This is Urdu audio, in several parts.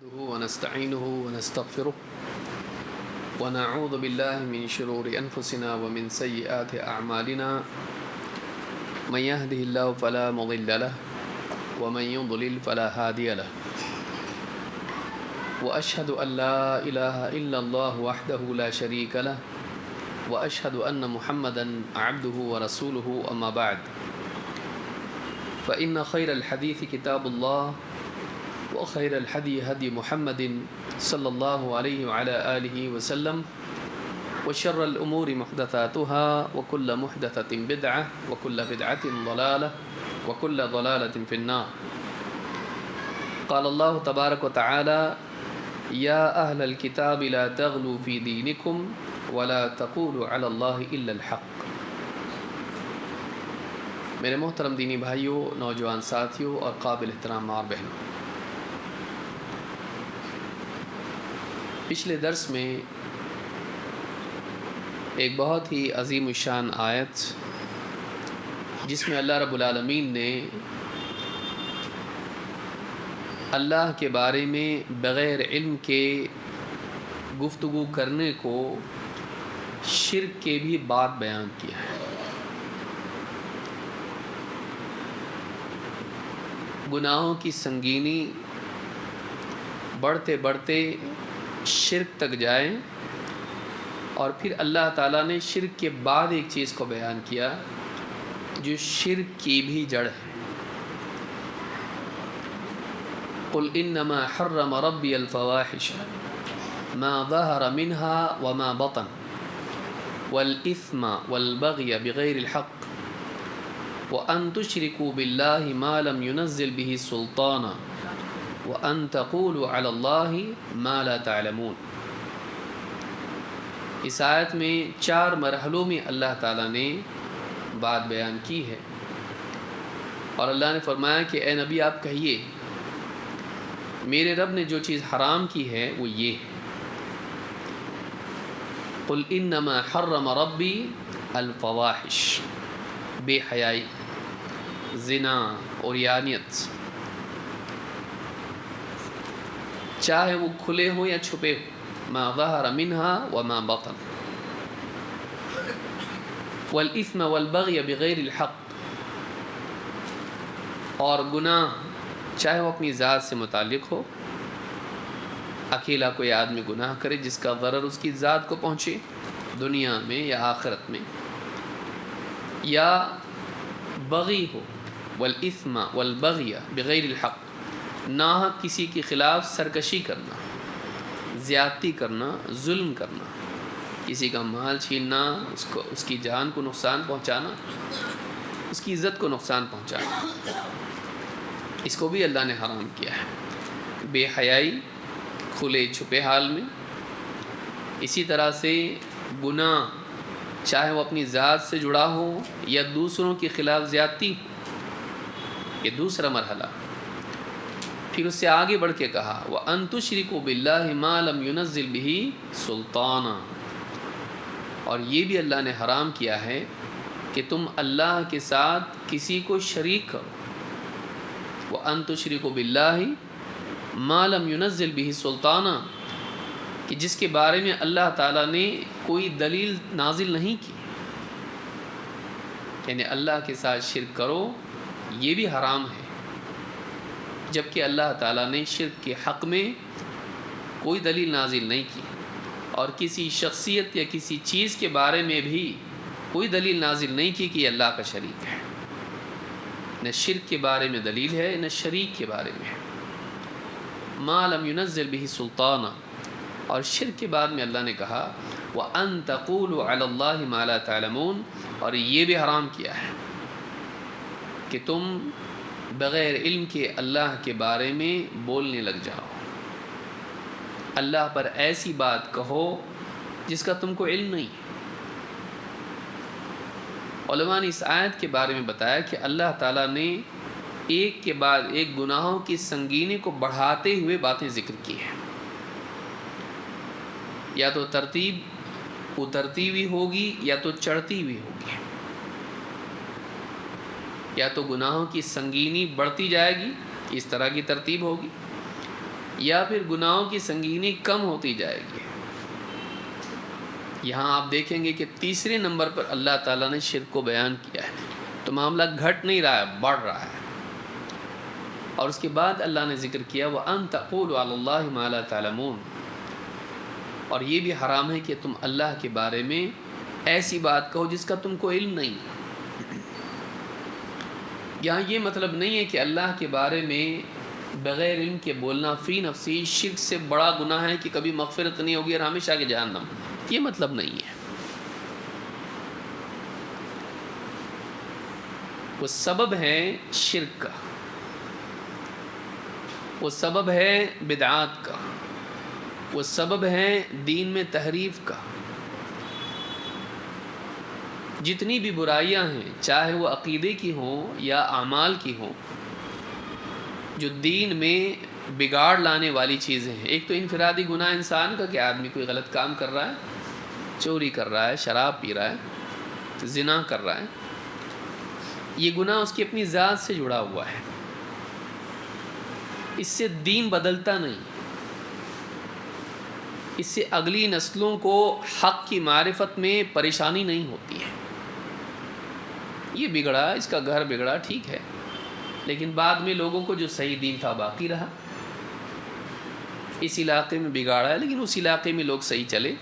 ونستعينه ونستغفره ونعوذ بالله من شرور أنفسنا ومن سيئات أعمالنا من يهده الله فلا مضل له ومن يضلل فلا هادي له وأشهد أن لا إله إلا الله وحده لا شريك له وأشهد أن محمدا عبده ورسوله أما بعد فإن خير الحديث كتاب الله وخير الهدي هدي محمد صلى الله عليه وعلى آله وسلم وشر الأمور محدثاتها وكل محدثة بدعة وكل بدعة ضلالة وكل ضلالة في النار. قال الله تبارك وتعالى يا أهل الكتاب لا تغلوا في دينكم ولا تقولوا على الله إلا الحق. میرے محترم دینی بھائیوں، نوجوان ساتھیوں اور قابل احترام ماں اور بہنوں، پچھلے درس میں ایک بہت ہی عظیم الشان آیت جس میں اللہ رب العالمین نے اللہ کے بارے میں بغیر علم کے گفتگو کرنے کو شرک کے بھی بات بیان کیا ہے۔ گناہوں کی سنگینی بڑھتے بڑھتے شرک تک جائیں، اور پھر اللہ تعالیٰ نے شرک کے بعد ایک چیز کو بیان کیا جو شرک کی بھی جڑ ہے۔ قل انما حرم ربی الفواحش ما ظہر منها وما بطن والاثم والبغی بغیر الحق وان تشرکوا باللہ ما لم ينزل به سلطانا وان تقولوا علی اللہ ما لا تعلمون۔ اس آیت میں 4 مرحلوں میں اللہ تعالیٰ نے بات بیان کی ہے، اور اللہ نے فرمایا کہ اے نبی آپ کہیے میرے رب نے جو چیز حرام کی ہے وہ یہ ہے۔ قل انما حرم ربی الفواحش، بے حیائی، زنا، عریانیت، چاہے وہ کھلے ہوں یا چھپے ہوں، ما ظہر منها وما بطن والاثم والبغی بغیر الحق، اور گناہ چاہے وہ اپنی ذات سے متعلق ہو، اکیلا کوئی آدمی گناہ کرے جس کا ضرر اس کی ذات کو پہنچے دنیا میں یا آخرت میں، یا بغی ہو، والاثم والبغی بغیر الحق، ناحق کسی کے خلاف سرکشی کرنا، زیادتی کرنا، ظلم کرنا، کسی کا مال چھیننا، اس کی جان کو نقصان پہنچانا، اس کی عزت کو نقصان پہنچانا، اس کو بھی اللہ نے حرام کیا ہے۔ بے حیائی کھلے چھپے حال میں، اسی طرح سے گناہ چاہے وہ اپنی ذات سے جڑا ہو یا دوسروں کے خلاف زیادتی ہو، یہ دوسرا مرحلہ۔ پھر اس سے آگے بڑھ کے کہا وَأَن تُشْرِكُوا بِاللَّهِ مَا لَمْ يُنَزِّلْ بِهِ سُلْطَانًا، اور یہ بھی اللہ نے حرام کیا ہے کہ تم اللہ کے ساتھ کسی کو شریک کرو۔ وَأَن تُشْرِكُوا بِاللَّهِ مَا لَمْ يُنَزِّلْ بِهِ سُلْطَانًا، کہ جس کے بارے میں اللہ تعالیٰ نے کوئی دلیل نازل نہیں کی، یعنی اللہ کے ساتھ شرک کرو یہ بھی حرام ہے، جبکہ اللہ تعالیٰ نے شرک کے حق میں کوئی دلیل نازل نہیں کی، اور کسی شخصیت یا کسی چیز کے بارے میں بھی کوئی دلیل نازل نہیں کی کہ یہ اللہ کا شریک ہے۔ نہ شرک کے بارے میں دلیل ہے نہ شریک کے بارے میں ہے۔ ما لم ينزل به سلطانا، اور شرک کے بعد میں اللہ نے کہا وَأَن تَقُولُوا عَلَى اللَّهِ مَا لَا تَعْلَمُونَ، اور یہ بھی حرام کیا ہے کہ تم بغیر علم کے اللہ کے بارے میں بولنے لگ جاؤ، اللہ پر ایسی بات کہو جس کا تم کو علم نہیں۔ علماء نے اس آیت کے بارے میں بتایا کہ اللہ تعالیٰ نے ایک کے بعد ایک گناہوں کی سنگینی کو بڑھاتے ہوئے باتیں ذکر کی ہیں، یا تو ترتیب اترتی ہوئی ہوگی یا تو چڑھتی ہوئی ہوگی۔ یا تو گناہوں کی سنگینی بڑھتی جائے گی، اس طرح کی ترتیب ہوگی، یا پھر گناہوں کی سنگینی کم ہوتی جائے گی۔ یہاں آپ دیکھیں گے کہ تیسرے نمبر پر اللہ تعالیٰ نے شرک کو بیان کیا ہے، تو معاملہ گھٹ نہیں رہا ہے، بڑھ رہا ہے۔ اور اس کے بعد اللہ نے ذکر کیا وَأَن تَقُولُوا عَلَى اللَّهِ مَا لَا تَعْلَمُونَ، اور یہ بھی حرام ہے کہ تم اللہ کے بارے میں ایسی بات کہو جس کا تم کو علم نہیں۔ یہاں یہ مطلب نہیں ہے کہ اللہ کے بارے میں بغیر علم کے بولنا فی نفسی شرک سے بڑا گناہ ہے کہ کبھی مغفرت نہیں ہوگی اور ہمیشہ کے جہنم، یہ مطلب نہیں ہے۔ وہ سبب ہے شرک کا، وہ سبب ہے بدعات کا، وہ سبب ہے دین میں تحریف کا۔ جتنی بھی برائیاں ہیں، چاہے وہ عقیدے کی ہوں یا اعمال کی ہوں، جو دین میں بگاڑ لانے والی چیزیں ہیں۔ ایک تو انفرادی گناہ انسان کا کہ آدمی کوئی غلط کام کر رہا ہے، چوری کر رہا ہے، شراب پی رہا ہے، زنا کر رہا ہے، یہ گناہ اس کی اپنی ذات سے جڑا ہوا ہے، اس سے دین بدلتا نہیں، اس سے اگلی نسلوں کو حق کی معرفت میں پریشانی نہیں ہوتی ہے۔ یہ بگڑا، اس کا گھر بگڑا، ٹھیک ہے، لیکن بعد میں لوگوں کو جو صحیح دین تھا باقی رہا۔ اس علاقے میں بگاڑا ہے لیکن اس علاقے میں لوگ صحیح چلے۔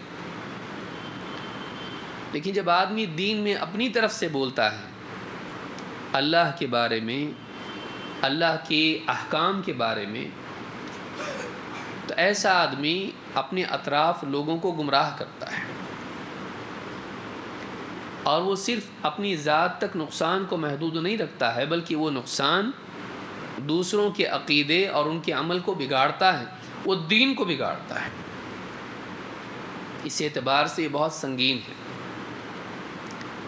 لیکن جب آدمی دین میں اپنی طرف سے بولتا ہے، اللہ کے بارے میں، اللہ کے احکام کے بارے میں، تو ایسا آدمی اپنے اطراف لوگوں کو گمراہ کرتا ہے، اور وہ صرف اپنی ذات تک نقصان کو محدود نہیں رکھتا ہے، بلکہ وہ نقصان دوسروں کے عقیدے اور ان کے عمل کو بگاڑتا ہے، وہ دین کو بگاڑتا ہے۔ اس اعتبار سے یہ بہت سنگین ہے،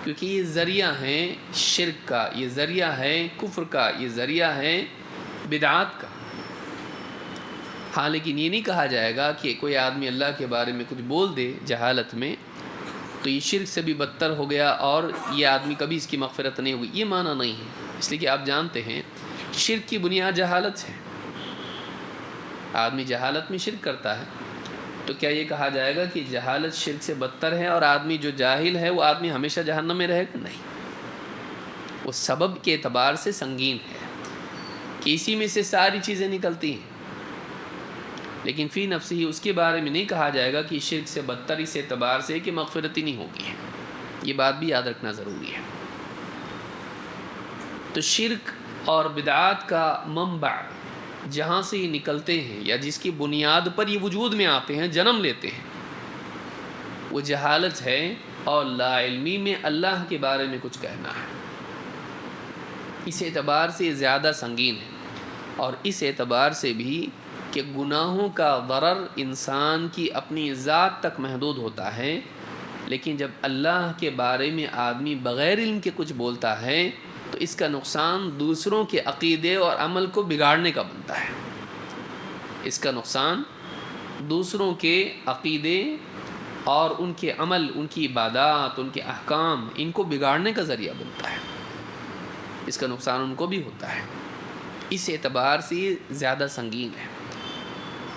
کیونکہ یہ ذریعہ ہے شرک کا، یہ ذریعہ ہے کفر کا، یہ ذریعہ ہے بدعات کا۔ ہاں، لیکن یہ نہیں کہا جائے گا کہ کوئی آدمی اللہ کے بارے میں کچھ بول دے جہالت میں تو یہ شرک سے بھی بدتر ہو گیا اور یہ آدمی کبھی اس کی مغفرت نہیں ہوگی، یہ معنی نہیں ہے۔ اس لیے کہ آپ جانتے ہیں شرک کی بنیاد جہالت ہے۔ آدمی جہالت میں شرک کرتا ہے تو کیا یہ کہا جائے گا کہ جہالت شرک سے بدتر ہے اور آدمی جو جاہل ہے وہ آدمی ہمیشہ جہنم میں رہے گا؟ نہیں، وہ سبب کے اعتبار سے سنگین ہے کہ اسی میں سے ساری چیزیں نکلتی ہیں، لیکن فی نفسی ہی اس کے بارے میں نہیں کہا جائے گا کہ شرک سے بدتر اس اعتبار سے کہ مغفرت ہی نہیں ہوگی۔ یہ بات بھی یاد رکھنا ضروری ہے۔ تو شرک اور بدعات کا منبع جہاں سے یہ نکلتے ہیں یا جس کی بنیاد پر یہ وجود میں آتے ہیں، جنم لیتے ہیں، وہ جہالت ہے اور لا علمی میں اللہ کے بارے میں کچھ کہنا ہے۔ اس اعتبار سے یہ زیادہ سنگین ہے، اور اس اعتبار سے بھی کہ گناہوں کا ضرر انسان کی اپنی ذات تک محدود ہوتا ہے، لیکن جب اللہ کے بارے میں آدمی بغیر علم کے کچھ بولتا ہے تو اس کا نقصان دوسروں کے عقیدے اور عمل کو بگاڑنے کا بنتا ہے۔ اس کا نقصان دوسروں کے عقیدے اور ان کے عمل، ان کی عبادات، ان کے احکام، ان کو بگاڑنے کا ذریعہ بنتا ہے۔ اس کا نقصان ان کو بھی ہوتا ہے۔ اس اعتبار سے یہ زیادہ سنگین ہے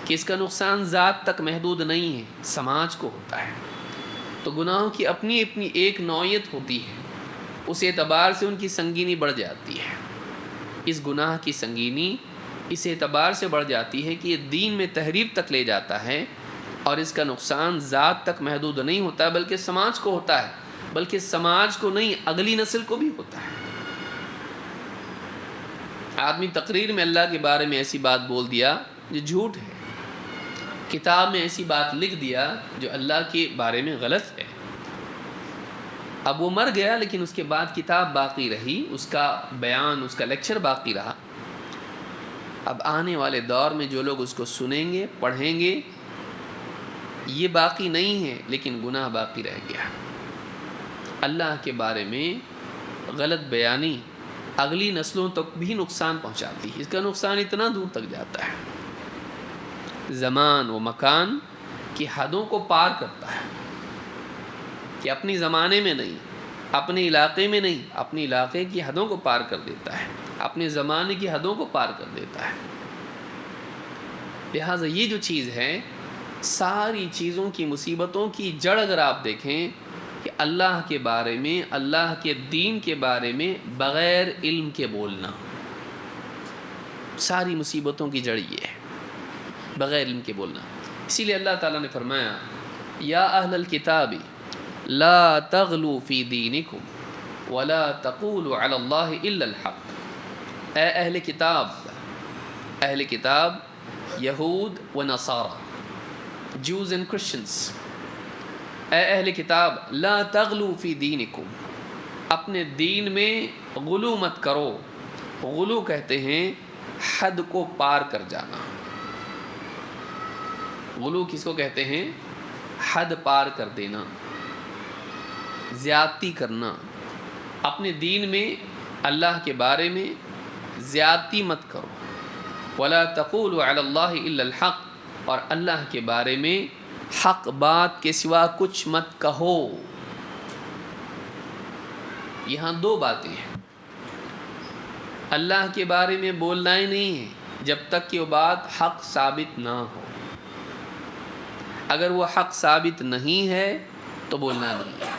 کہ اس کا نقصان ذات تک محدود نہیں ہے، سماج کو ہوتا ہے۔ تو گناہوں کی اپنی اپنی ایک نوعیت ہوتی ہے، اس اعتبار سے ان کی سنگینی بڑھ جاتی ہے۔ اس گناہ کی سنگینی اس اعتبار سے بڑھ جاتی ہے کہ یہ دین میں تحریف تک لے جاتا ہے، اور اس کا نقصان ذات تک محدود نہیں ہوتا بلکہ سماج کو ہوتا ہے، بلکہ سماج کو نہیں اگلی نسل کو بھی ہوتا ہے۔ آدمی تقریر میں اللہ کے بارے میں ایسی بات بول دیا جو جھوٹ ہے، کتاب میں ایسی بات لکھ دیا جو اللہ کے بارے میں غلط ہے۔ اب وہ مر گیا لیکن اس کے بعد کتاب باقی رہی، اس کا بیان، اس کا لیکچر باقی رہا۔ اب آنے والے دور میں جو لوگ اس کو سنیں گے، پڑھیں گے، یہ باقی نہیں ہے لیکن گناہ باقی رہ گیا۔ اللہ کے بارے میں غلط بیانی اگلی نسلوں تک بھی نقصان پہنچاتی ہے۔ اس کا نقصان اتنا دور تک جاتا ہے، زمان و مکان کی حدوں کو پار کرتا ہے، کہ اپنی زمانے میں نہیں، اپنے علاقے میں نہیں، اپنے علاقے کی حدوں کو پار کر دیتا ہے، اپنے زمانے کی حدوں کو پار کر دیتا ہے۔ لہٰذا یہ جو چیز ہے، ساری چیزوں کی مصیبتوں کی جڑ اگر آپ دیکھیں کہ اللہ کے بارے میں، اللہ کے دین کے بارے میں بغیر علم کے بولنا، ساری مصیبتوں کی جڑ یہ ہے، بغیر علم کے بولنا۔ اسی لیے اللہ تعالیٰ نے فرمایا یا اہل الکتاب لا تغلوا فی دینکم ولا تقولوا علی اللہ الا الحق۔ اے اہل کتاب، اہل کتاب یہود و نصارہ، جوز اینڈ کرسچنس، اے اہل کتاب لا تغلوا فی دینکم، اپنے دین میں غلو مت کرو۔ غلو کہتے ہیں حد کو پار کر جانا۔ غلو کس کو کہتے ہیں؟ حد پار کر دینا، زیادتی کرنا۔ اپنے دین میں اللہ کے بارے میں زیادتی مت کرو۔ ولا تقولوا علی اللہ الا الحق، اور اللہ کے بارے میں حق بات کے سوا کچھ مت کہو۔ یہاں دو باتیں ہیں، اللہ کے بارے میں بولنا ہی نہیں ہے جب تک کہ وہ بات حق ثابت نہ ہو۔ اگر وہ حق ثابت نہیں ہے تو بولنا نہیں ہے۔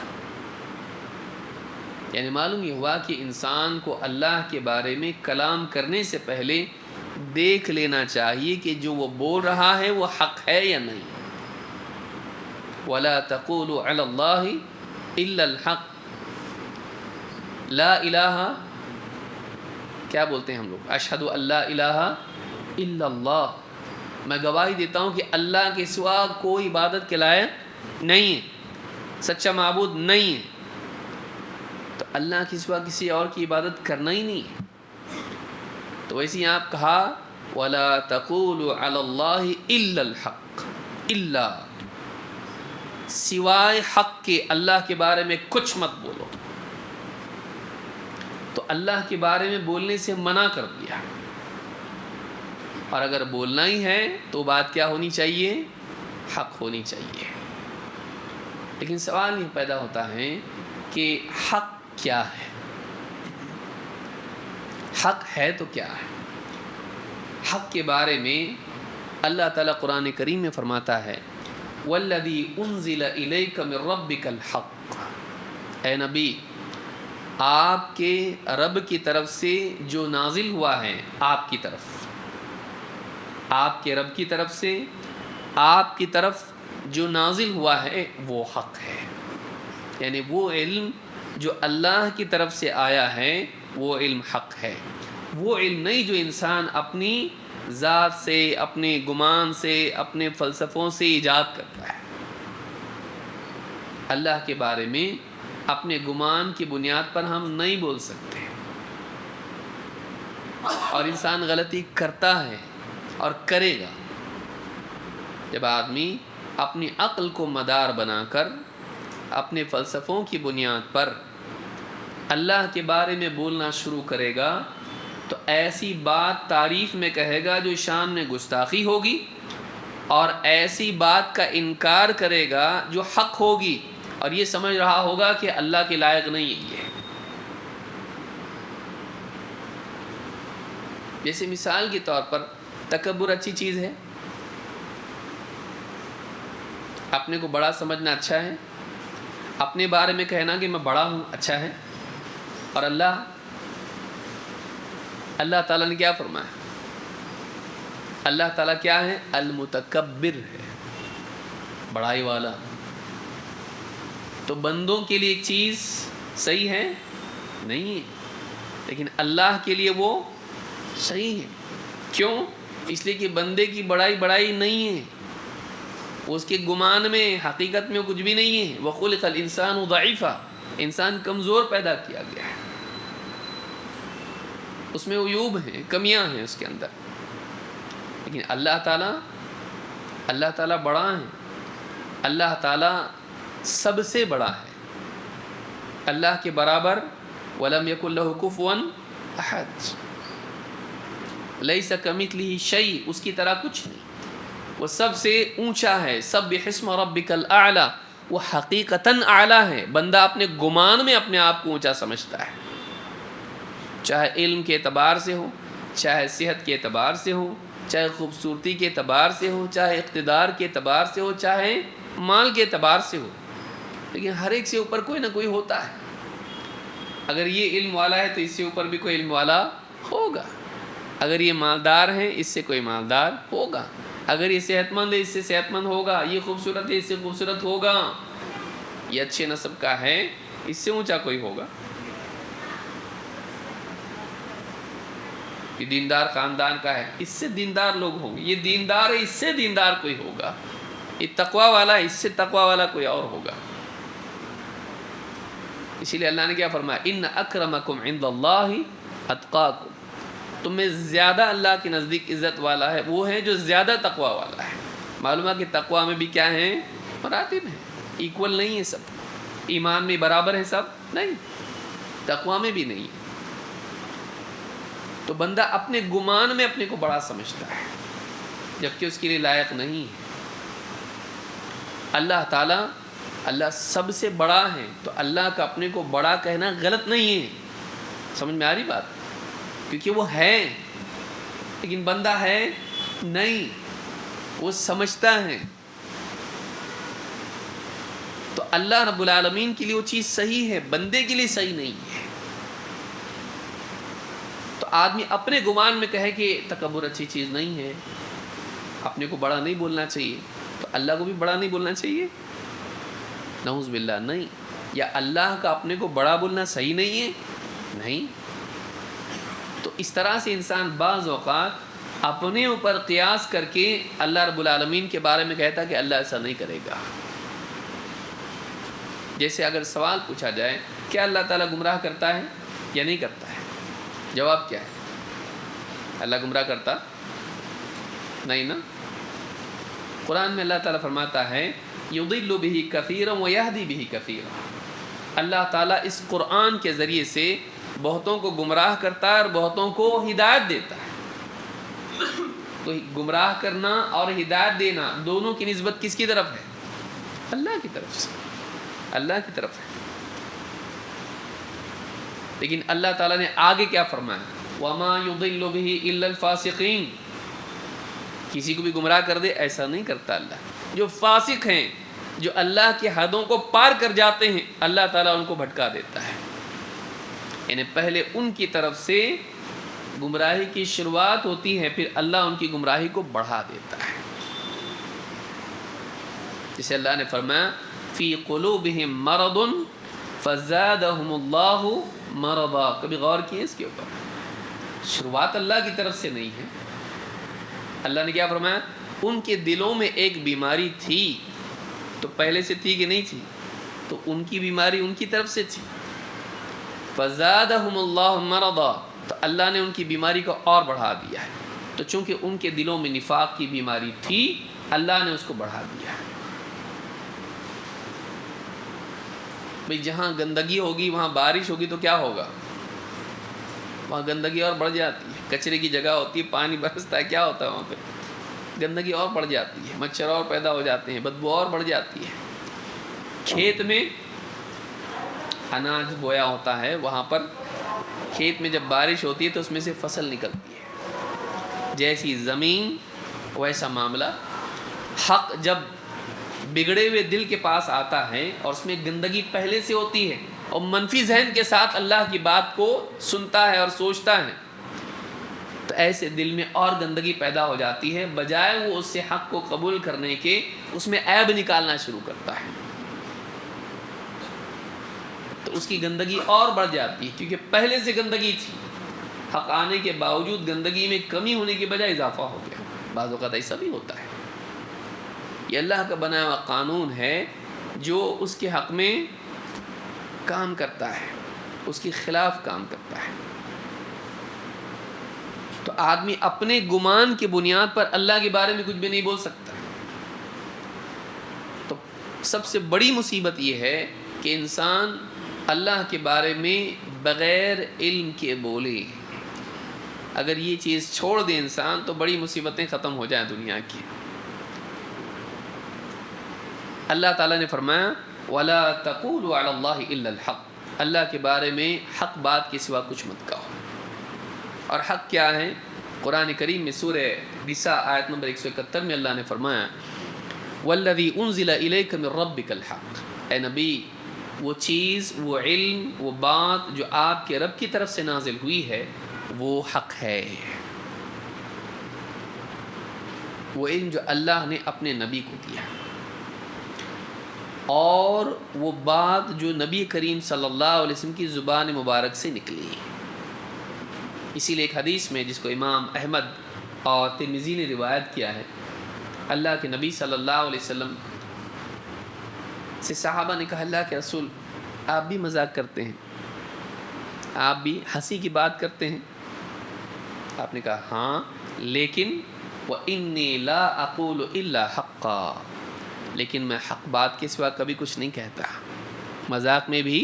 یعنی معلوم یہ ہوا کہ انسان کو اللہ کے بارے میں کلام کرنے سے پہلے دیکھ لینا چاہیے کہ جو وہ بول رہا ہے وہ حق ہے یا نہیں۔ وَلَا تَقُولُوا عَلَى اللَّهِ إِلَّا الْحَقِّ، لا الہ کیا بولتے ہیں ہم لوگ؟ اشہد ان لا الہ الا اللہ، میں گواہی دیتا ہوں کہ اللہ کے سوا کوئی عبادت کے لائق نہیں ہے، سچا معبود نہیں ہے۔ تو اللہ کے سوا کسی اور کی عبادت کرنا ہی نہیں ہے۔ تو ویسے ہی آپ کہا وَلَا تَقُولُوا عَلَى اللَّهِ إِلَّا الْحَقِّ، الا سوائے حق کے اللہ کے بارے میں کچھ مت بولو۔ تو اللہ کے بارے میں بولنے سے منع کر دیا، اور اگر بولنا ہی ہے تو بات کیا ہونی چاہیے؟ حق ہونی چاہیے۔ لیکن سوال یہ پیدا ہوتا ہے کہ حق کیا ہے؟ حق ہے تو کیا ہے؟ حق کے بارے میں اللہ تعالیٰ قرآن کریم میں فرماتا ہے وَالَّذِي أُنزِلَ إِلَيْكَ مِن رَبِّكَ الْحَقُّ، اے نبی آپ کے رب کی طرف سے جو نازل ہوا ہے آپ کی طرف، آپ کے رب کی طرف سے آپ کی طرف جو نازل ہوا ہے وہ حق ہے۔ یعنی وہ علم جو اللہ کی طرف سے آیا ہے وہ علم حق ہے، وہ علم نہیں جو انسان اپنی ذات سے، اپنے گمان سے، اپنے فلسفوں سے ایجاد کرتا ہے۔ اللہ کے بارے میں اپنے گمان کی بنیاد پر ہم نہیں بول سکتے، اور انسان غلطی کرتا ہے اور کرے گا جب آدمی اپنی عقل کو مدار بنا کر اپنے فلسفوں کی بنیاد پر اللہ کے بارے میں بولنا شروع کرے گا، تو ایسی بات تعریف میں کہے گا جو شان میں گستاخی ہوگی، اور ایسی بات کا انکار کرے گا جو حق ہوگی، اور یہ سمجھ رہا ہوگا کہ اللہ کے لائق نہیں ہے یہ۔ جیسے مثال کے طور پر تکبر اچھی چیز ہے، اپنے کو بڑا سمجھنا اچھا ہے، اپنے بارے میں کہنا کہ میں بڑا ہوں اچھا ہے، اور اللہ تعالیٰ نے کیا فرمایا؟ اللہ تعالیٰ کیا ہے؟ المتکبر ہے، بڑائی والا۔ تو بندوں کے لیے ایک چیز صحیح ہے نہیں ہے، لیکن اللہ کے لیے وہ صحیح ہے۔ کیوں؟ اس لیے کہ بندے کی بڑائی نہیں ہے، وہ اس کے گمان میں، حقیقت میں کچھ بھی نہیں ہے۔ وَخُلِقَ الْإِنسَانُ ضَعِيفًا، انسان کمزور پیدا کیا گیا ہے، اس میں عیوب ہیں، کمیاں ہیں اس کے اندر، لیکن اللہ تعالیٰ بڑا ہے، اللہ تعالیٰ سب سے بڑا ہے، اللہ کے برابر وَلَمْ يَكُنْ لَهُ كُفُوًا أَحَدٌ، لَيْسَ كَمِثْلِهِ شَيْءٌ، اس کی طرح کچھ نہیں، وہ سب سے اونچا ہے۔ سَبِّحِ اسْمَ رَبِّكَ الْأَعْلَى، وہ حقیقتاً اعلیٰ ہے۔ بندہ اپنے گمان میں اپنے آپ کو اونچا سمجھتا ہے، چاہے علم کے اعتبار سے ہو، چاہے صحت کے اعتبار سے ہو، چاہے خوبصورتی کے اعتبار سے ہو، چاہے اقتدار کے اعتبار سے ہو، چاہے مال کے اعتبار سے ہو، لیکن ہر ایک سے اوپر کوئی نہ کوئی ہوتا ہے۔ اگر یہ علم والا ہے تو اس سے اوپر بھی کوئی علم والا ہوگا، اگر یہ مالدار ہیں اس سے کوئی مالدار ہوگا، اگر یہ صحت مند ہے اس سے صحت مند ہوگا، یہ خوبصورت ہے اس سے خوبصورت ہوگا، یہ اچھے نسب کا ہے اس سے اونچا کوئی ہوگا، یہ دیندار خاندان کا ہے اس سے دیندار لوگ ہوں گے، یہ دیندار ہے اس سے دیندار کوئی ہوگا، یہ تقوی والا ہے اس سے تقوی والا کوئی اور ہوگا۔ اسی لیے اللہ نے کیا فرمایا، ان اکرمکم عند اللہ اتقاکم، تم میں زیادہ اللہ کے نزدیک عزت والا ہے وہ ہے جو زیادہ تقوی والا ہے۔ معلوم ہے کہ تقوی میں بھی کیا ہیں، مراتب ہیں، ایکول نہیں ہے سب، ایمان میں برابر ہے سب نہیں، تقوی میں بھی نہیں ہے۔ تو بندہ اپنے گمان میں اپنے کو بڑا سمجھتا ہے جبکہ اس کے لیے لائق نہیں ہے۔ اللہ تعالیٰ، اللہ سب سے بڑا ہے تو اللہ کا اپنے کو بڑا کہنا غلط نہیں ہے، سمجھ میں آ رہی بات، کیونکہ وہ ہے لیکن بندہ ہے نہیں، وہ سمجھتا ہے۔ تو اللہ رب العالمین کے لیے وہ چیز صحیح ہے، بندے کے لیے صحیح نہیں ہے۔ تو آدمی اپنے گمان میں کہے کہ تکبر اچھی چیز نہیں ہے، اپنے کو بڑا نہیں بولنا چاہیے، تو اللہ کو بھی بڑا نہیں بولنا چاہیے، نعوذ باللہ نہیں۔ یا اللہ کا اپنے کو بڑا بولنا صحیح نہیں ہے، نہیں۔ تو اس طرح سے انسان بعض اوقات اپنے اوپر قیاس کر کے اللہ رب العالمین کے بارے میں کہتا کہ اللہ ایسا نہیں کرے گا۔ جیسے اگر سوال پوچھا جائے کیا اللہ تعالیٰ گمراہ کرتا ہے یا نہیں کرتا ہے، جواب کیا ہے؟ اللہ گمراہ کرتا نہیں نا۔ قرآن میں اللہ تعالیٰ فرماتا ہے یضل بہ کثیرا ویہدی بہ کثیرا، اللہ تعالیٰ اس قرآن کے ذریعے سے بہتوں کو گمراہ کرتا ہے اور بہتوں کو ہدایت دیتا ہے۔ تو گمراہ کرنا اور ہدایت دینا دونوں کی نسبت کس کی طرف ہے؟ اللہ کی طرف سے، اللہ کی طرف ہے۔ لیکن اللہ تعالیٰ نے آگے کیا فرمایا، وَمَا يُضِلُّ بِهِ إِلَّا الْفَاسِقِينَ، کسی کو بھی گمراہ کر دے ایسا نہیں کرتا اللہ۔ جو فاسق ہیں، جو اللہ کی حدوں کو پار کر جاتے ہیں، اللہ تعالیٰ ان کو بھٹکا دیتا ہے، یعنی پہلے ان کی طرف سے گمراہی کی شروعات ہوتی ہے، پھر اللہ ان کی گمراہی کو بڑھا دیتا ہے۔ جسے اللہ نے فرمایا فی قلوبہم مرض فزادہم اللہ مرضا، کبھی غور کیے اس کے اوپر؟ شروعات اللہ کی طرف سے نہیں ہے۔ اللہ نے کیا فرمایا، ان کے دلوں میں ایک بیماری تھی، تو پہلے سے تھی کہ نہیں تھی؟ تو ان کی بیماری ان کی طرف سے تھی۔ فزادہم اللہ مرضا، تو اللہ نے ان کی بیماری کو اور بڑھا دیا ہے۔ تو چونکہ ان کے دلوں میں نفاق کی بیماری تھی، اللہ نے اس کو بڑھا دیا ہے۔ بھئی جہاں گندگی ہوگی وہاں بارش ہوگی تو کیا ہوگا؟ وہاں گندگی اور بڑھ جاتی ہے، کچرے کی جگہ ہوتی ہے، پانی برستا ہے، کیا ہوتا ہے وہاں پہ؟ گندگی اور بڑھ جاتی ہے، مچھر اور پیدا ہو جاتے ہیں، بدبو اور بڑھ جاتی ہے۔ کھیت میں اناج بویا ہوتا ہے، وہاں پر کھیت میں جب بارش ہوتی ہے تو اس میں سے فصل نکلتی ہے، جیسی زمین ویسا معاملہ۔ حق جب بگڑے ہوئے دل کے پاس آتا ہے اور اس میں گندگی پہلے سے ہوتی ہے اور منفی ذہن کے ساتھ اللہ کی بات کو سنتا ہے اور سوچتا ہے، تو ایسے دل میں اور گندگی پیدا ہو جاتی ہے، بجائے وہ اس سے حق کو قبول کرنے کے اس میں عیب نکالنا شروع کرتا ہے، تو اس کی گندگی اور بڑھ جاتی ہے، کیونکہ پہلے سے گندگی تھی۔ حق آنے کے باوجود گندگی میں کمی ہونے کے بجائے اضافہ ہو گیا۔ بعض اوقات ایسا بھی ہوتا ہے۔ یہ اللہ کا بنایا ہوا قانون ہے جو اس کے حق میں کام کرتا ہے، اس کے خلاف کام کرتا ہے۔ تو آدمی اپنے گمان کی بنیاد پر اللہ کے بارے میں کچھ بھی نہیں بول سکتا۔ تو سب سے بڑی مصیبت یہ ہے کہ انسان اللہ کے بارے میں بغیر علم کے بولے۔ اگر یہ چیز چھوڑ دے انسان تو بڑی مصیبتیں ختم ہو جائیں دنیا کی۔ اللہ تعالیٰ نے فرمایا وَلَا تَقُولُوا عَلَى اللَّهِ إِلَّا الْحَقِّ، اللہ کے بارے میں حق بات کے سوا کچھ مت کہو۔ اور حق کیا ہے؟ قرآن کریم میں سورہ نساء آیت نمبر 171 میں اللہ نے فرمایا والذی انزل الیک من ربک الحق، اے نبی وہ چیز، وہ علم، وہ بات جو آپ کے رب کی طرف سے نازل ہوئی ہے وہ حق ہے، وہ علم جو اللہ نے اپنے نبی کو دیا، اور وہ بات جو نبی کریم صلی اللہ علیہ وسلم کی زبان مبارک سے نکلی۔ اسی لیے ایک حدیث میں جس کو امام احمد اور ترمذی نے روایت کیا ہے، اللہ کے نبی صلی اللہ علیہ وسلم سے صحابہ نے کہا اللہ کے رسول آپ بھی مذاق کرتے ہیں، آپ بھی ہنسی کی بات کرتے ہیں؟ آپ نے کہا ہاں، لیکن وَإِنِّي لَا أَقُولُ إِلَّا حَقًّا، لیکن میں حق بات کے سوا کبھی کچھ نہیں کہتا، مذاق میں بھی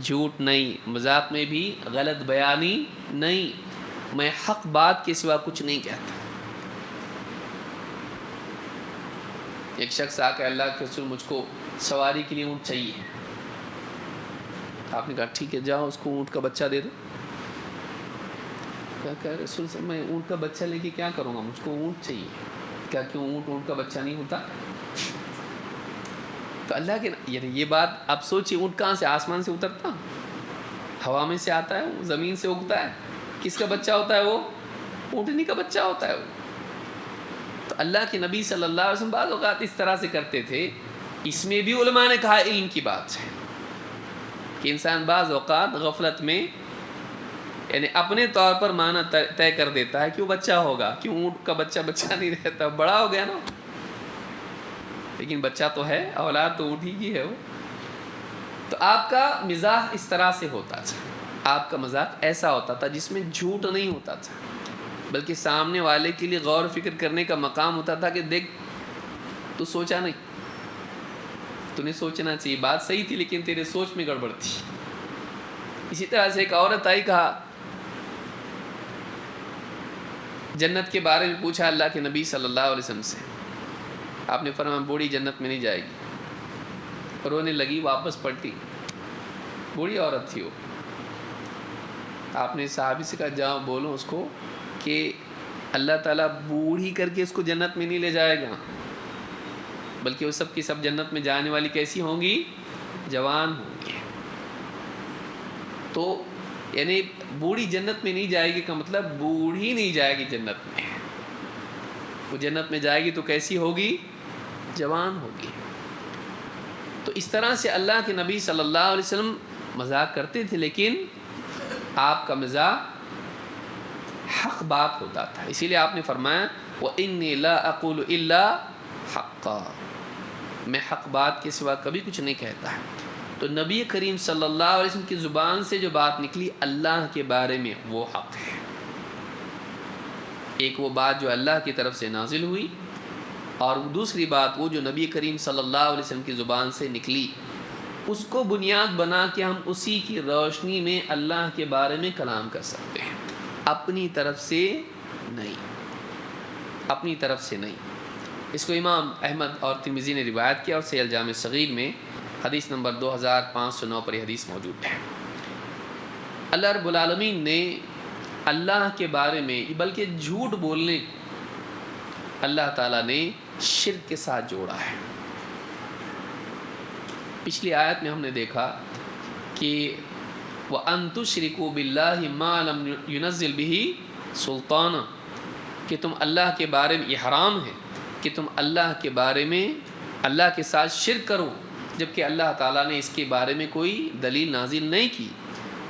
جھوٹ نہیں، مذاق میں بھی غلط بیانی نہیں، میں حق بات کے سوا کچھ نہیں کہتا۔ ایک شخص آ کے اللہ کے رسول مجھ کو سواری کے لیے اونٹ چاہیے، آپ نے کہا ٹھیک ہے جاؤ اس کو اونٹ کا بچہ دے دو۔ کیا کہہ رسول صاحب میں اونٹ کا بچہ لے کے کیا کروں گا، مجھ کو اونٹ چاہیے۔ کیا کیوں اونٹ کا بچہ نہیں ہوتا؟ تو اللہ کے یعنی یہ بات آپ سوچیے، اونٹ کہاں سے، آسمان سے اترتا، ہوا میں سے آتا ہے، زمین سے اگتا ہے، کس کا بچہ ہوتا ہے وہ؟ اونٹنی کا بچہ ہوتا ہے وہ۔ تو اللہ کے نبی صلی اللہ علیہ وسلم بعض اوقات اس طرح سے کرتے تھے۔ اس میں بھی علماء نے کہا علم کی بات ہے کہ انسان بعض اوقات غفلت میں یعنی اپنے طور پر معنی طے کر دیتا ہے کہ وہ بچہ ہوگا، کیوں اونٹ کا بچہ نہیں رہتا، بڑا ہو گیا نا، لیکن بچہ تو ہے، اولاد تو اونٹ ہی کی ہے وہ۔ تو آپ کا مزاح اس طرح سے ہوتا تھا، آپ کا مذاق ایسا ہوتا تھا جس میں جھوٹ نہیں ہوتا تھا، بلکہ سامنے والے کے لیے غور و فکر کرنے کا مقام ہوتا تھا کہ دیکھ تو سوچا نہیں، تو نے سوچنا چاہیے، بات صحیح تھی لیکن تیرے سوچ میں گڑبڑ تھی۔ اسی طرح سے ایک عورت آئی، کہا جنت کے بارے میں پوچھا اللہ کے نبی صلی اللہ علیہ وسلم سے، آپ نے فرمایا بوڑھی جنت میں نہیں جائے گی، رونے لگی، واپس پلٹی، بوڑھی عورت تھی وہ۔ آپ نے صحابی سے کہا جاؤ بولو اس کو کہ اللہ تعالیٰ بوڑھی کر کے اس کو جنت میں نہیں لے جائے گا، بلکہ وہ سب کی سب جنت میں جانے والی کیسی ہوں گی؟ جوان ہوں گی۔ تو یعنی بوڑھی جنت میں نہیں جائے گی کا مطلب بوڑھی نہیں جائے گی جنت میں، وہ جنت میں جائے گی تو کیسی ہوگی؟ جوان ہوگی۔ تو اس طرح سے اللہ کے نبی صلی اللہ علیہ وسلم مذاق کرتے تھے، لیکن آپ کا مذاق حق بات ہوتا تھا۔ اسی لیے آپ نے فرمایا وَإِنِّي لَا أَقُولُ إِلَّا حَقًّا، میں حق بات کے سوا کبھی کچھ نہیں کہتا ہے۔ تو نبی کریم صلی اللہ علیہ وسلم کی زبان سے جو بات نکلی اللہ کے بارے میں وہ حق ہے۔ ایک وہ بات جو اللہ کی طرف سے نازل ہوئی، اور دوسری بات وہ جو نبی کریم صلی اللہ علیہ وسلم کی زبان سے نکلی، اس کو بنیاد بنا کے ہم اسی کی روشنی میں اللہ کے بارے میں کلام کر سکتے ہیں، اپنی طرف سے نہیں، اپنی طرف سے نہیں۔ اس کو امام احمد اور ترمذی نے روایت کیا، اور صحیح الجامع صغیر میں حدیث نمبر 2509 پر یہ حدیث موجود ہے۔ اللہ رب العالمین نے اللہ کے بارے میں بلکہ جھوٹ بولنے اللہ تعالیٰ نے شرک کے ساتھ جوڑا ہے۔ پچھلی آیت میں ہم نے دیکھا کہ وَأَن تُشْرِكُوا بِاللَّهِ مَا لَمْ يُنَزِّلْ بِهِ سُلْطَانًا، کہ تم اللہ کے بارے میں، یہ حرام ہے کہ تم اللہ کے بارے میں اللہ کے ساتھ شرک کرو جبکہ اللہ تعالیٰ نے اس کے بارے میں کوئی دلیل نازل نہیں کی۔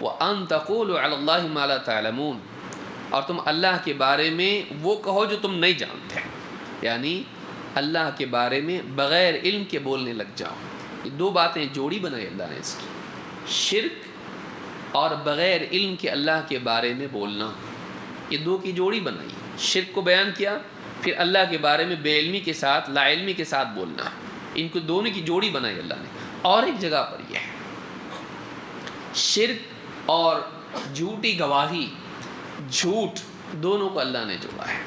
وَأَن تَقُولُوا عَلَى اللَّهِ مَا لَا تَعْلَمُونَ، اور تم اللہ کے بارے میں وہ کہو جو تم نہیں جانتے، یعنی اللہ کے بارے میں بغیر علم کے بولنے لگ جاؤ۔ یہ دو باتیں جوڑی بنائی اللہ نے اس کی، شرک اور بغیر علم کے اللہ کے بارے میں بولنا، یہ دو کی جوڑی بنائی۔ شرک کو بیان کیا، پھر اللہ کے بارے میں بے علمی کے ساتھ، لا علمی کے ساتھ بولنا، ان کو دونوں کی جوڑی بنائی اللہ نے۔ اور ایک جگہ پر یہ ہے شرک اور جھوٹی گواہی، جھوٹ دونوں کو اللہ نے جوڑا ہے۔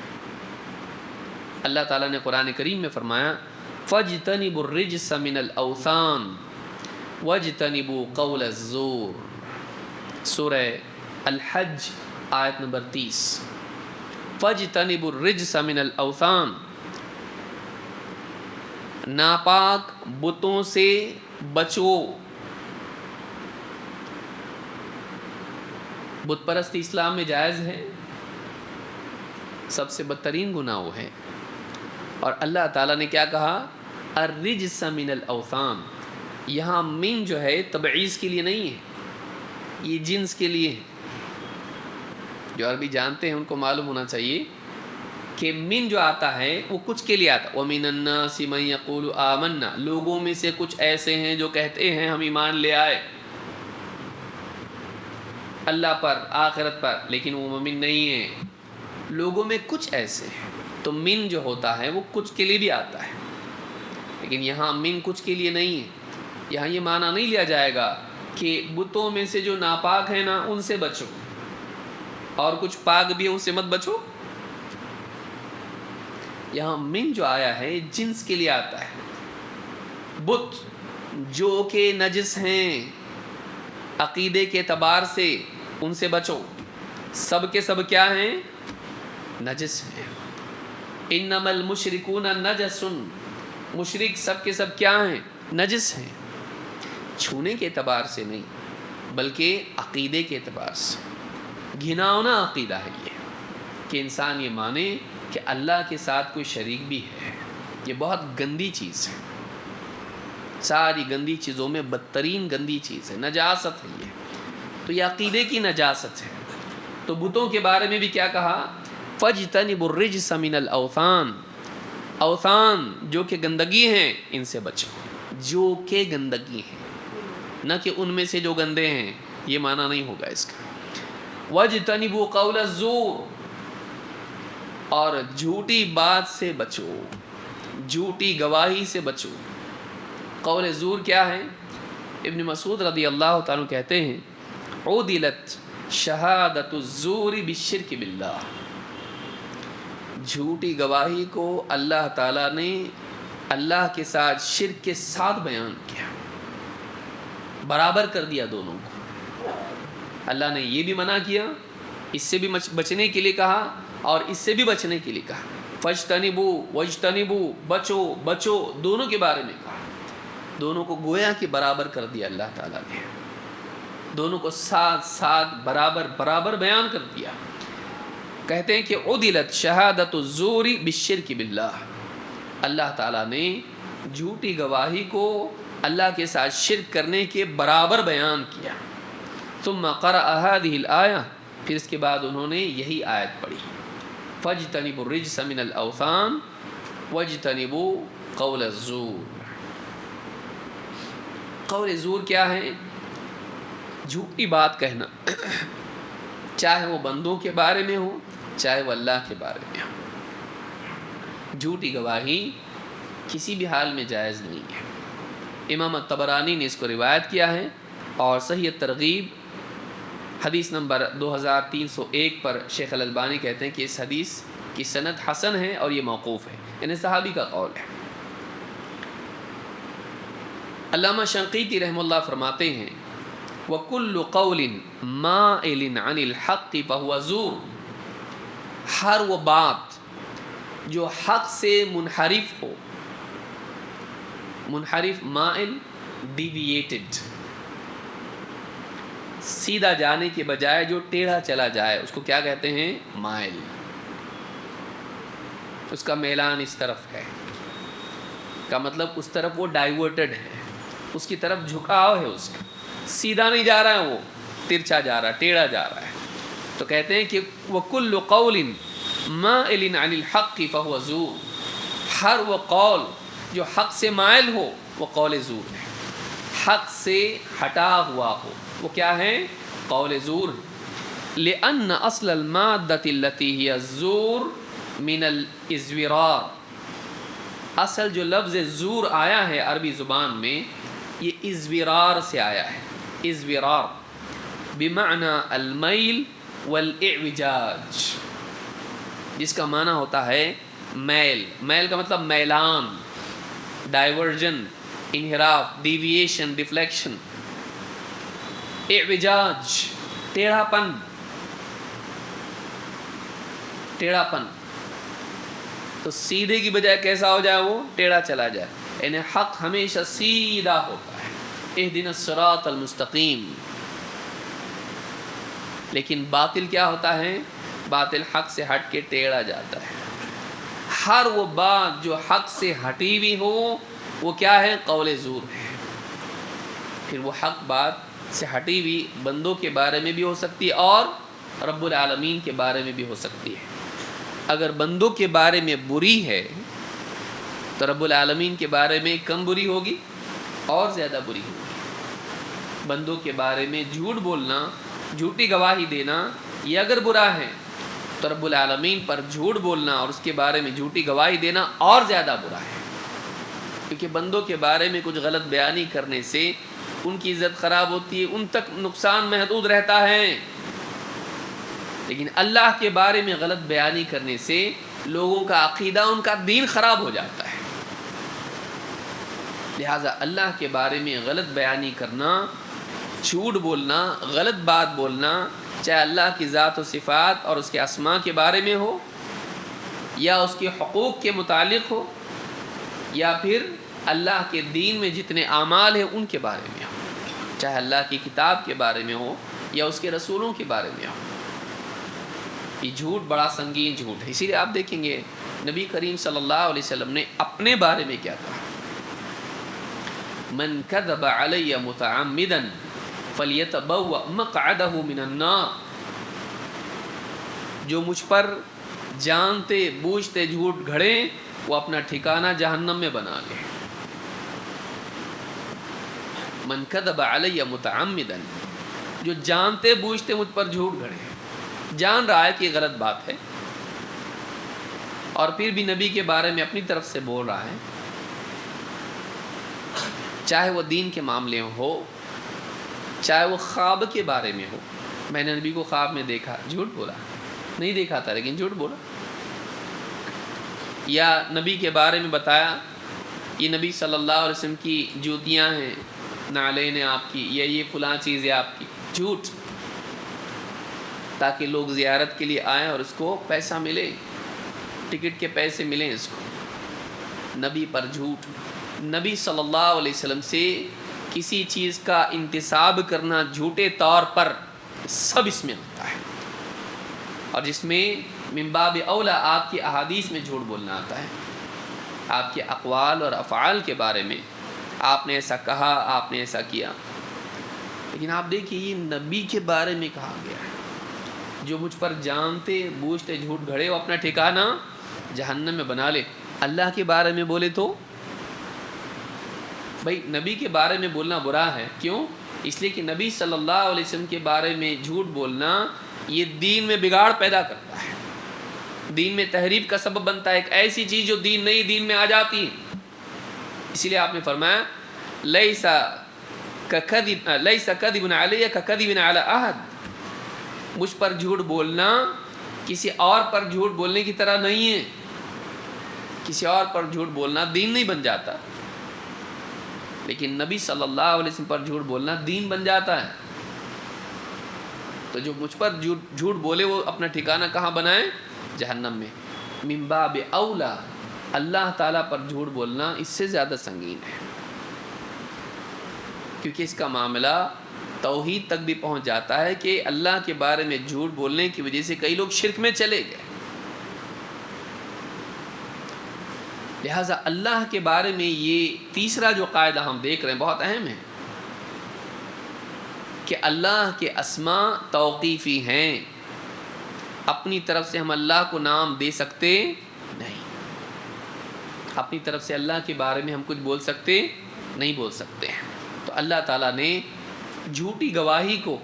اللہ تعالیٰ نے قرآن کریم میں فرمایا فَاجْتَنِبُوا الرِّجْسَ مِنَ الْأَوْثَانِ وَاجْتَنِبُوا قَوْلَ الزُّورِ، سورہ الحج آیت نمبر 30۔ فَاجْتَنِبُوا الرِّجْسَ مِنَ الْأَوْثَانِ، ناپاک بتوں سے بچو. بت پرستی اسلام میں جائز ہے؟ سب سے بدترین گناہ وہ ہے. اور اللہ تعالیٰ نے کیا کہا؟ الرجس من الاوثان. یہاں من جو ہے تبعیض کے لیے نہیں ہے، یہ جنس کے لیے ہے. جو عربی جانتے ہیں ان کو معلوم ہونا چاہیے کہ من جو آتا ہے وہ کچھ کے لیے آتا ہے. وَمِنَ النَّاسِ مَن يَقُولُ آمَنَّا، لوگوں میں سے کچھ ایسے ہیں جو کہتے ہیں ہم ایمان لے آئے اللہ پر، آخرت پر، لیکن وہ مومن نہیں ہیں. لوگوں میں کچھ ایسے ہیں. تو من جو ہوتا ہے وہ کچھ کے لیے بھی آتا ہے، لیکن یہاں من کچھ کے لیے نہیں ہے. یہاں یہ معنی نہیں لیا جائے گا کہ بتوں میں سے جو ناپاک ہیں نا ان سے بچو، اور کچھ پاک بھی ہیں ان سے مت بچو. یہاں من جو آیا ہے جنس کے لیے آتا ہے. بت جو کہ نجس ہیں عقیدے کے اعتبار سے ان سے بچو. سب کے سب کیا ہیں؟ نجس ہیں. انما المشرکون نجس، مشرک سب کے سب کیا ہیں؟ نجس ہیں. چھونے کے اعتبار سے نہیں بلکہ عقیدے کے اعتبار سے. گھناؤنا عقیدہ ہے یہ کہ انسان یہ مانے کہ اللہ کے ساتھ کوئی شریک بھی ہے. یہ بہت گندی چیز ہے، ساری گندی چیزوں میں بدترین گندی چیز ہے، نجاست ہے یہ. تو یہ عقیدے کی نجاست ہے. تو بتوں کے بارے میں بھی کیا کہا؟ فَاجْتَنِبُوا الرِّجْسَ مِنَ الْأَوْثَانِ، اوثان جو کہ گندگی ہیں ان سے بچو. جو کہ گندگی ہیں، نہ کہ ان میں سے جو گندے ہیں، یہ معنی نہیں ہوگا اس کا. وَاجْتَنِبُوا قَوْلَ الزُّورِ، اور جھوٹی بات سے بچو، جھوٹی گواہی سے بچو. قول زور کیا ہے؟ ابن مسعود رضی اللہ تعالیٰ کہتے ہیں عُدِلَتْ شہادت الزور بالشرک باللہ. جھوٹی گواہی کو اللہ تعالیٰ نے اللہ کے ساتھ شرک کے ساتھ بیان کیا، برابر کر دیا دونوں کو. اللہ نے یہ بھی منع کیا، اس سے بھی بچنے کے لیے کہا اور اس سے بھی بچنے کے لیے کہا. فَاجْتَنِبُوا وَاجْتَنِبُوا، بچو بچو، دونوں کے بارے میں کہا. دونوں کو گویا کہ برابر کر دیا اللہ تعالیٰ نے، دونوں کو ساتھ ساتھ برابر برابر بیان کر دیا. کہتے ہیں کہ عُدِلَتْ شہادت الزور بالشرک باللہ، اللہ تعالیٰ نے جھوٹی گواہی کو اللہ کے ساتھ شرک کرنے کے برابر بیان کیا. ثم قرأ هذه الآیہ، پھر اس کے بعد انہوں نے یہی آیت پڑھی فَاجْتَنِبُوا الرِّجْسَ مِنَ الْأَوْثَانِ وَاجْتَنِبُوا قَوْلَ الزُّورِ. قول زور کیا ہے؟ جھوٹی بات کہنا، چاہے وہ بندوں کے بارے میں ہو چاہے وہ اللہ کے بارے میں ہو. جھوٹی گواہی کسی بھی حال میں جائز نہیں ہے. امام طبرانی نے اس کو روایت کیا ہے، اور صحیح ترغیب حدیث نمبر 2301 پر شیخ الالبانی کہتے ہیں کہ اس حدیث کی سند حسن ہے اور یہ موقوف ہے، یعنی صحابی کا قول ہے. علامہ شنقیطی رحمہ اللہ فرماتے ہیں وَكُلُّ قَوْلٍ مَائِلٍ عَنِ الْحَقِّ فَهُوَ زُورٌ. ہر وہ بات جو حق سے منحرف ہو، منحرف مائل ڈیویٹڈ، سیدھا جانے کے بجائے جو ٹیڑھا چلا جائے اس کو کیا کہتے ہیں؟ مائل. اس کا میلان اس طرف ہے کا مطلب اس طرف وہ ڈائیورٹڈ ہے، اس کی طرف جھکاؤ ہے، اس کا سیدھا نہیں جا رہا ہے، وہ ترچھا جا رہا ہے، ٹیڑھا جا رہا ہے. تو کہتے ہیں کہ وَكُلُّ قَوْلٍ مَائِلٍ عَنِ الْحَقِّ فَهُوَ زُورٌ. ہر وہ قول جو حق سے مائل ہو وہ قول زور ہے، حق سے ہٹا ہوا ہو وہ کیا ہے؟ قول زور. لِأَنَّ أَصْلَ الْمَادَّةِ الَّتِي هِيَ الزُّورُ مِنَ الْإِزْوِرَارِ. اصل جو لفظ زور آیا ہے عربی زبان میں یہ ازورار سے آیا ہے. ازورار بمعنی المیل والاعوجاج، جس کا معنی ہوتا ہے میل. میل کا مطلب میلان، ڈائیورژن، انحراف، ڈیویشن، ڈیفلیکشن. اعوجاج ٹیڑھا پن. ٹیڑھا پن، تو سیدھے کی بجائے کیسا ہو جائے، وہ ٹیڑھا چلا جائے. یعنی حق ہمیشہ سیدھا ہوتا ہے، اہدنا الصراط المستقیم. لیکن باطل کیا ہوتا ہے، باطل حق سے ہٹ کے ٹیڑھا جاتا ہے. ہر وہ بات جو حق سے ہٹی ہوئی ہو وہ کیا ہے، قول زور ہے. پھر وہ حق بات سے ہٹی ہوئی بندوں کے بارے میں بھی ہو سکتی ہے اور رب العالمین کے بارے میں بھی ہو سکتی ہے. اگر بندوں کے بارے میں بری ہے تو رب العالمین کے بارے میں کم بری ہوگی اور زیادہ بری ہوگی. بندوں کے بارے میں جھوٹ بولنا، جھوٹی گواہی دینا، یہ اگر برا ہے تو رب العالمین پر جھوٹ بولنا اور اس کے بارے میں جھوٹی گواہی دینا اور زیادہ برا ہے. کیونکہ بندوں کے بارے میں کچھ غلط بیانی کرنے سے ان کی عزت خراب ہوتی ہے، ان تک نقصان محدود رہتا ہے. لیکن اللہ کے بارے میں غلط بیانی کرنے سے لوگوں کا عقیدہ، ان کا دین خراب ہو جاتا ہے. لہٰذا اللہ کے بارے میں غلط بیانی کرنا، جھوٹ بولنا، غلط بات بولنا، چاہے اللہ کی ذات و صفات اور اس کے اسماء کے بارے میں ہو، یا اس کے حقوق کے متعلق ہو، یا پھر اللہ کے دین میں جتنے اعمال ہیں ان کے بارے میں ہو، چاہے اللہ کی کتاب کے بارے میں ہو یا اس کے رسولوں کے بارے میں ہو. یہ جھوٹ بڑا سنگین جھوٹ ہے. اسی لیے آپ دیکھیں گے نبی کریم صلی اللہ علیہ وسلم نے اپنے بارے میں کیا کہا، من کذب علی متعمدا فلیتبوأ مقعدہ من النار. جو مجھ پر جانتے بوجھتے جھوٹ گھڑے وہ اپنا ٹھکانہ جہنم میں بنا لے. من کذب علی متعمدا، جو جانتے بوجھتے مجھ پر جھوٹ گھڑے، جان رہا ہے کہ یہ غلط بات ہے اور پھر بھی نبی کے بارے میں اپنی طرف سے بول رہا ہے، چاہے وہ دین کے معاملے میں ہو، چاہے وہ خواب کے بارے میں ہو. میں نے نبی کو خواب میں دیکھا، جھوٹ بولا، نہیں دیکھا تھا لیکن جھوٹ بولا. یا نبی کے بارے میں بتایا یہ نبی صلی اللہ علیہ وسلم کی جوتیاں ہیں، نعلین آپ کی، یا یہ فلاں چیز ہے آپ کی، جھوٹ، تاکہ لوگ زیارت کے لیے آئیں اور اس کو پیسہ ملے، ٹکٹ کے پیسے ملیں اس کو. نبی پر جھوٹ. نبی صلی اللہ علیہ وسلم سے کسی چیز کا انتساب کرنا جھوٹے طور پر، سب اس میں آتا ہے. اور جس میں من باب اولا آپ کی احادیث میں جھوٹ بولنا آتا ہے، آپ کے اقوال اور افعال کے بارے میں، آپ نے ایسا کہا، آپ نے ایسا کیا. لیکن آپ دیکھیے یہ نبی کے بارے میں کہا گیا ہے، جو مجھ پر جانتے بوجھتے جھوٹ گھڑے وہ اپنا ٹھکانہ جہنم میں بنا لے. اللہ کے بارے میں بولے تو بھائی نبی کے بارے میں بولنا برا ہے. کیوں؟ اس لیے کہ نبی صلی اللہ علیہ وسلم کے بارے میں جھوٹ بولنا یہ دین میں بگاڑ پیدا کرتا ہے، دین میں تحریف کا سبب بنتا ہے. ایک ایسی چیز جو دین نہیں، دین میں آ جاتی ہے. اسی لیے آپ نے فرمایا لیس کذب علی کذب علی احد. مجھ پر جھوٹ بولنا کسی اور پر جھوٹ بولنے کی طرح نہیں ہے. کسی اور پر جھوٹ بولنا دین نہیں بن جاتا، لیکن نبی صلی اللہ علیہ وسلم پر جھوٹ بولنا دین بن جاتا ہے. تو جو مجھ پر جھوٹ بولے وہ اپنا ٹھکانہ کہاں بنائے؟ جہنم میں. من باب اولا اللہ تعالیٰ پر جھوٹ بولنا اس سے زیادہ سنگین ہے، کیونکہ اس کا معاملہ توحید تک بھی پہنچ جاتا ہے کہ اللہ کے بارے میں جھوٹ بولنے کی وجہ سے کئی لوگ شرک میں چلے گئے. لہٰذا اللہ کے بارے میں یہ تیسرا جو قاعدہ ہم دیکھ رہے ہیں بہت اہم ہے کہ اللہ کے اسماء توقیفی ہیں. اپنی طرف سے ہم اللہ کو نام دے سکتے نہیں، اپنی طرف سے اللہ کے بارے میں ہم کچھ بول سکتے نہیں، بول سکتے ہیں. تو اللہ تعالیٰ نے جھوٹی گواہی کو،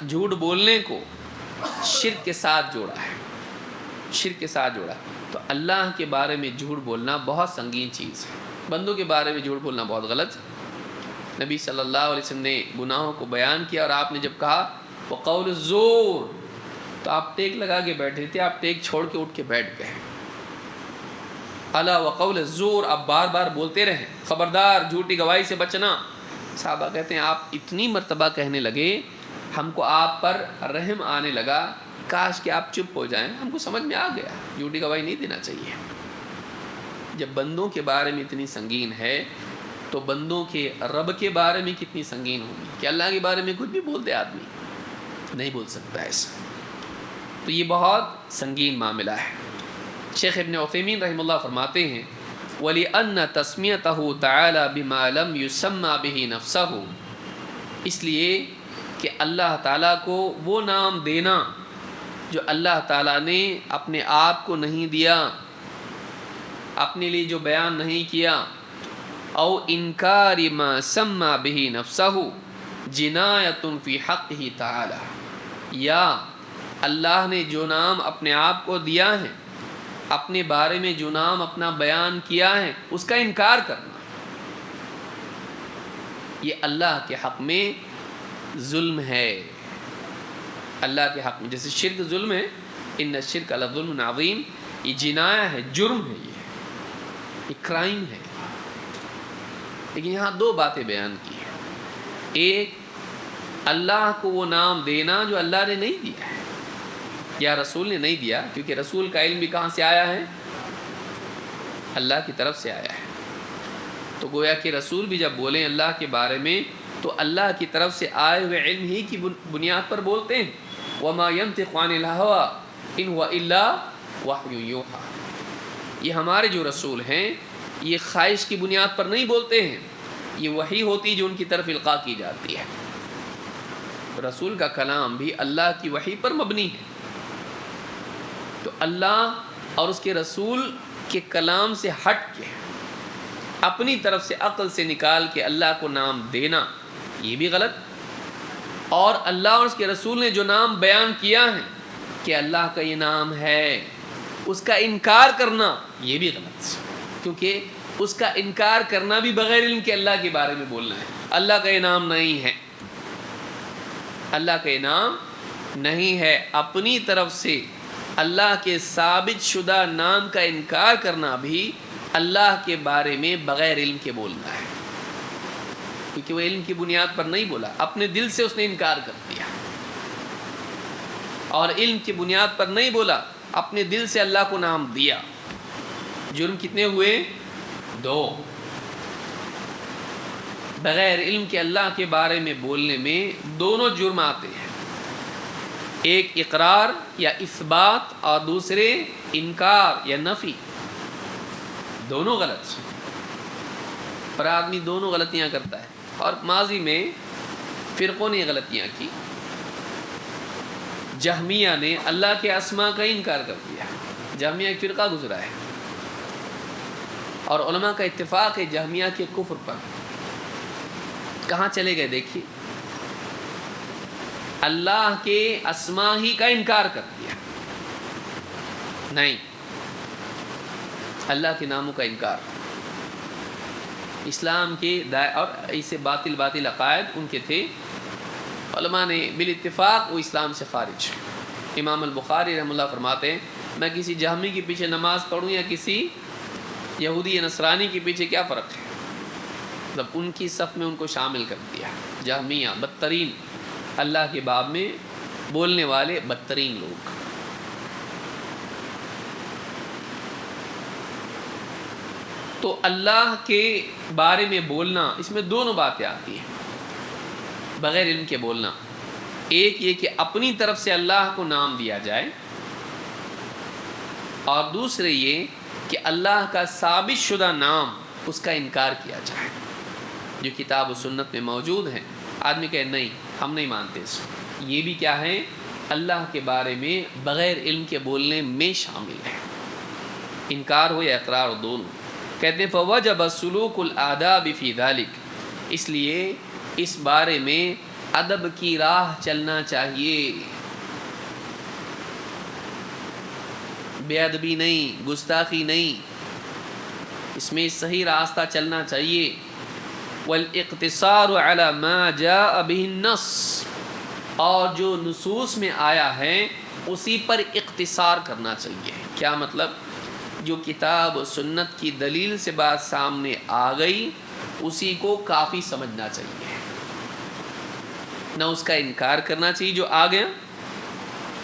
جھوٹ بولنے کو شرک کے ساتھ جوڑا ہے، شرک کے ساتھ جوڑا. تو اللہ کے بارے میں جھوٹ بولنا بہت سنگین چیز ہے. بندوں کے بارے میں جھوٹ بولنا بہت غلط ہے. نبی صلی اللہ علیہ وسلم نے گناہوں کو بیان کیا اور آپ نے جب کہا وقول الزور تو آپ ٹیک لگا کے بیٹھے تھے، آپ ٹیک چھوڑ کے اٹھ کے بیٹھ گئے. الا وقول الزور، آپ بار بار بولتے رہیں، خبردار جھوٹی گواہی سے بچنا. صحابہ کہتے ہیں آپ اتنی مرتبہ کہنے لگے ہم کو آپ پر رحم آنے لگا کاش کہ آپ چپ ہو جائیں، ہم کو سمجھ میں آ گیا، جھوٹی گواہی نہیں دینا چاہیے۔ جب بندوں کے بارے میں اتنی سنگین ہے تو بندوں کے رب کے بارے میں کتنی سنگین ہوگی کہ اللہ کے بارے میں کچھ بھی بول دے آدمی، نہیں بول سکتا ایسا۔ تو یہ بہت سنگین معاملہ ہے۔ شیخ ابن عثیمین رحمہ اللہ فرماتے ہیں وَلِأَنَّ تَسْمِيَتَهُ تَعَالَى بِمَا لَمْ يُسَمَّى بِهِ نَفْسَهُ، اس لیے کہ اللہ تعالیٰ کو وہ نام دینا جو اللہ تعالیٰ نے اپنے آپ کو نہیں دیا، اپنے لیے جو بیان نہیں کیا، او انکار ما سما به نفسه جنایت فی حقہ تعالی، یا اللہ نے جو نام اپنے آپ کو دیا ہے، اپنے بارے میں جو نام اپنا بیان کیا ہے، اس کا انکار کرنا، یہ اللہ کے حق میں ظلم ہے۔ اللہ کے حق میں جیسے شرک ظلم ہے، ان الشرک لظلم عظیم، یہ جنایہ ہے، جرم ہے، یہ کرائم ہے۔ لیکن یہاں دو باتیں بیان کی ہیں، ایک اللہ کو وہ نام دینا جو اللہ نے نہیں دیا ہے یا رسول نے نہیں دیا، کیونکہ رسول کا علم بھی کہاں سے آیا ہے؟ اللہ کی طرف سے آیا ہے۔ تو گویا کہ رسول بھی جب بولیں اللہ کے بارے میں تو اللہ کی طرف سے آئے ہوئے علم ہی کی بنیاد پر بولتے ہیں۔ وَمَا يَنْطِقُ عَنِ الْهَوَىٰ إِنْ هُوَ إِلَّا وَحْيٌ يُوحَىٰ، یہ ہمارے جو رسول ہیں یہ خواہش کی بنیاد پر نہیں بولتے ہیں، یہ وحی ہوتی جو ان کی طرف القاء کی جاتی ہے۔ رسول کا کلام بھی اللہ کی وحی پر مبنی ہے۔ تو اللہ اور اس کے رسول کے کلام سے ہٹ کے اپنی طرف سے عقل سے نکال کے اللہ کو نام دینا یہ بھی غلط، اور اللہ اور اس کے رسول نے جو نام بیان کیا ہے کہ اللہ کا یہ نام ہے، اس کا انکار کرنا یہ بھی غلط، کیونکہ اس کا انکار کرنا بھی بغیر علم کے اللہ کے بارے میں بولنا ہے۔ اللہ کا یہ نام نہیں ہے، اللہ کا یہ نام نہیں ہے، اپنی طرف سے اللہ کے ثابت شدہ نام کا انکار کرنا بھی اللہ کے بارے میں بغیر علم کے بولنا ہے، کیونکہ وہ علم کی بنیاد پر نہیں بولا، اپنے دل سے اس نے انکار کر دیا، اور علم کی بنیاد پر نہیں بولا، اپنے دل سے اللہ کو نام دیا۔ جرم کتنے ہوئے؟ دو۔ بغیر علم کے اللہ کے بارے میں بولنے میں دونوں جرم آتے ہیں، ایک اقرار یا اثبات اور دوسرے انکار یا نفی، دونوں غلط، اور آدمی دونوں غلطیاں کرتا ہے، اور ماضی میں فرقوں نے غلطیاں کی۔ جہمیہ نے اللہ کے اسماء کا انکار کر دیا، جہمیہ ایک فرقہ گزرا ہے، اور علماء کا اتفاق ہے جہمیہ کے کفر پر۔ کہاں چلے گئے دیکھیے، اللہ کے اسماء ہی کا انکار کر دیا، نہیں، اللہ کے ناموں کا انکار۔ اسلام کے اور ایسے باطل عقائد ان کے تھے، علماء نے بالاتفاق وہ اسلام سے خارج۔ امام البخاری رحمہ اللہ فرماتے ہیں میں کسی جہمی کے پیچھے نماز پڑھوں یا کسی یہودی یا نصرانی کے پیچھے کیا فرق ہے؟ مطلب ان کی صف میں ان کو شامل کر دیا۔ جہمیہ بدترین، اللہ کے باب میں بولنے والے بدترین لوگ۔ تو اللہ کے بارے میں بولنا، اس میں دونوں باتیں آتی ہیں بغیر علم کے بولنا، ایک یہ کہ اپنی طرف سے اللہ کو نام دیا جائے، اور دوسرے یہ کہ اللہ کا ثابت شدہ نام اس کا انکار کیا جائے جو کتاب و سنت میں موجود ہیں۔ آدمی کہے نہیں ہم نہیں مانتے اس، یہ بھی کیا ہے؟ اللہ کے بارے میں بغیر علم کے بولنے میں شامل ہے، انکار ہو یا اقرار ہو، دونوں۔ کہتے ہیں فوجب سلوک الآداب فی ذلک، اس لیے اس بارے میں ادب کی راہ چلنا چاہیے، بے ادبی نہیں، گستاخی نہیں، اس میں صحیح راستہ چلنا چاہیے۔ والاقتصار علی ما جاء به النص، اور جو نصوص میں آیا ہے اسی پر اقتصار کرنا چاہیے۔ کیا مطلب؟ جو کتاب و سنت کی دلیل سے بات سامنے آ گئی اسی کو کافی سمجھنا چاہیے، نہ اس کا انکار کرنا چاہیے جو آ گیا،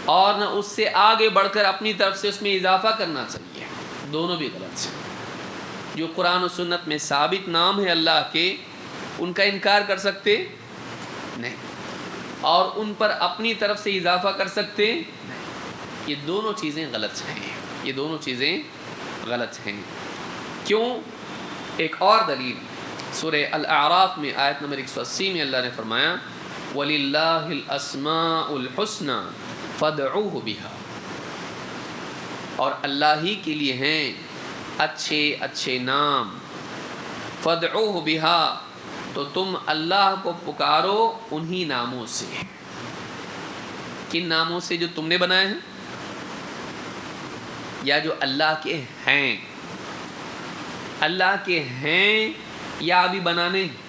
اور نہ اس سے آگے بڑھ کر اپنی طرف سے اس میں اضافہ کرنا چاہیے، دونوں بھی غلط ہیں۔ جو قرآن و سنت میں ثابت نام ہے اللہ کے، ان کا انکار کر سکتے نہیں، اور ان پر اپنی طرف سے اضافہ کر سکتے نہیں۔ یہ دونوں چیزیں غلط ہیں، یہ دونوں چیزیں غلط ہیں۔ کیوں؟ ایک اور دلیل سورہ الاعراف میں آیت نمبر 180 میں اللہ نے فرمایا وَلِلَّهِ الْأَسْمَاءُ الْحُسْنَى فَادْعُوهُ بِهَا، اور اللہ ہی کے لیے ہیں اچھے اچھے نام، فَادْعُوهُ بِهَا، تو تم اللہ کو پکارو انہی ناموں سے۔ کن ناموں سے؟ جو تم نے بنائے ہیں یا جو اللہ کے ہیں؟ اللہ کے ہیں یا ابھی بنانے ہیں؟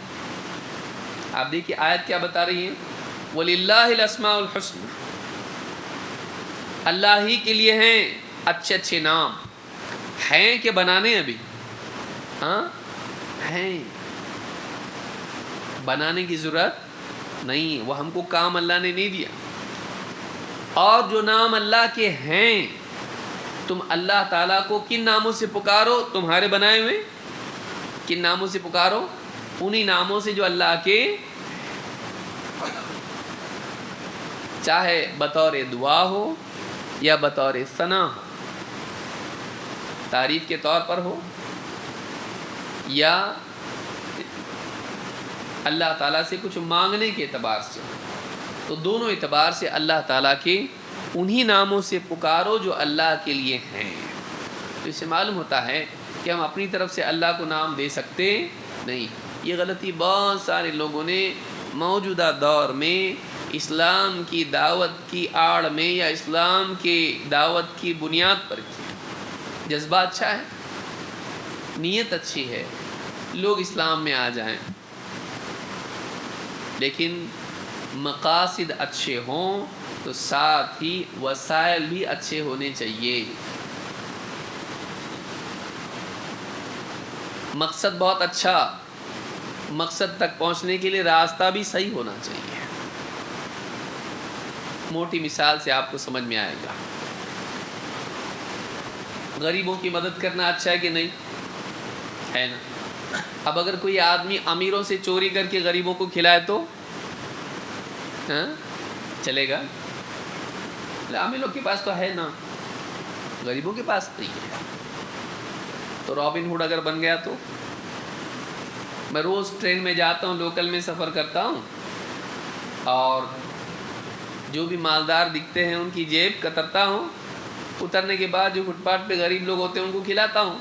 آپ دیکھیے آیت کیا بتا رہی ہے، وَلِلَّهِ الْأَسْمَاءُ الْحُسْنَى، اللہ ہی کے لیے ہیں اچھے اچھے نام، ہیں کہ بنانے ابھی؟ ہاں ہیں، بنانے کی ضرورت نہیں، وہ ہم کو کام اللہ نے نہیں دیا۔ اور جو نام اللہ کے ہیں، تم اللہ تعالیٰ کو کن ناموں سے پکارو؟ تمہارے بنائے ہوئے کن ناموں سے پکارو؟ انہی ناموں سے جو اللہ کے، چاہے بطور دعا ہو یا بطور ثنا ہو، تعریف کے طور پر ہو یا اللہ تعالیٰ سے کچھ مانگنے کے اعتبار سے، تو دونوں اعتبار سے اللہ تعالیٰ کے انہی ناموں سے پکارو جو اللہ کے لیے ہیں۔ تو اس سے معلوم ہوتا ہے کہ ہم اپنی طرف سے اللہ کو نام دے سکتے نہیں۔ یہ غلطی بہت سارے لوگوں نے موجودہ دور میں اسلام کی دعوت کی آڑ میں یا اسلام کی دعوت کی بنیاد پر کی۔ جذبہ اچھا ہے، نیت اچھی ہے، لوگ اسلام میں آ جائیں، لیکن مقاصد اچھے ہوں تو ساتھ ہی وسائل بھی اچھے ہونے چاہیے۔ مقصد بہت اچھا، مقصد تک پہنچنے کے لیے راستہ بھی صحیح ہونا چاہیے۔ موٹی مثال سے آپ کو سمجھ میں آئے گا، غریبوں کی مدد کرنا اچھا ہے کہ نہیں؟ ہے نا؟ اب اگر کوئی آدمی امیروں سے چوری کر کے غریبوں کو کھلائے تو ہاں چلے گا؟ امیروں کے پاس تو ہے نا، غریبوں کے پاس نہیں ہے۔ تو رابن ہوڈ اگر بن گیا تو؟ میں روز ٹرین میں جاتا ہوں، لوکل میں سفر کرتا ہوں، اور جو بھی مالدار دکھتے ہیں ان کی جیب کترتا ہوں، اترنے کے بعد جو فٹ پاتھ پہ غریب لوگ ہوتے ہیں ان کو کھلاتا ہوں۔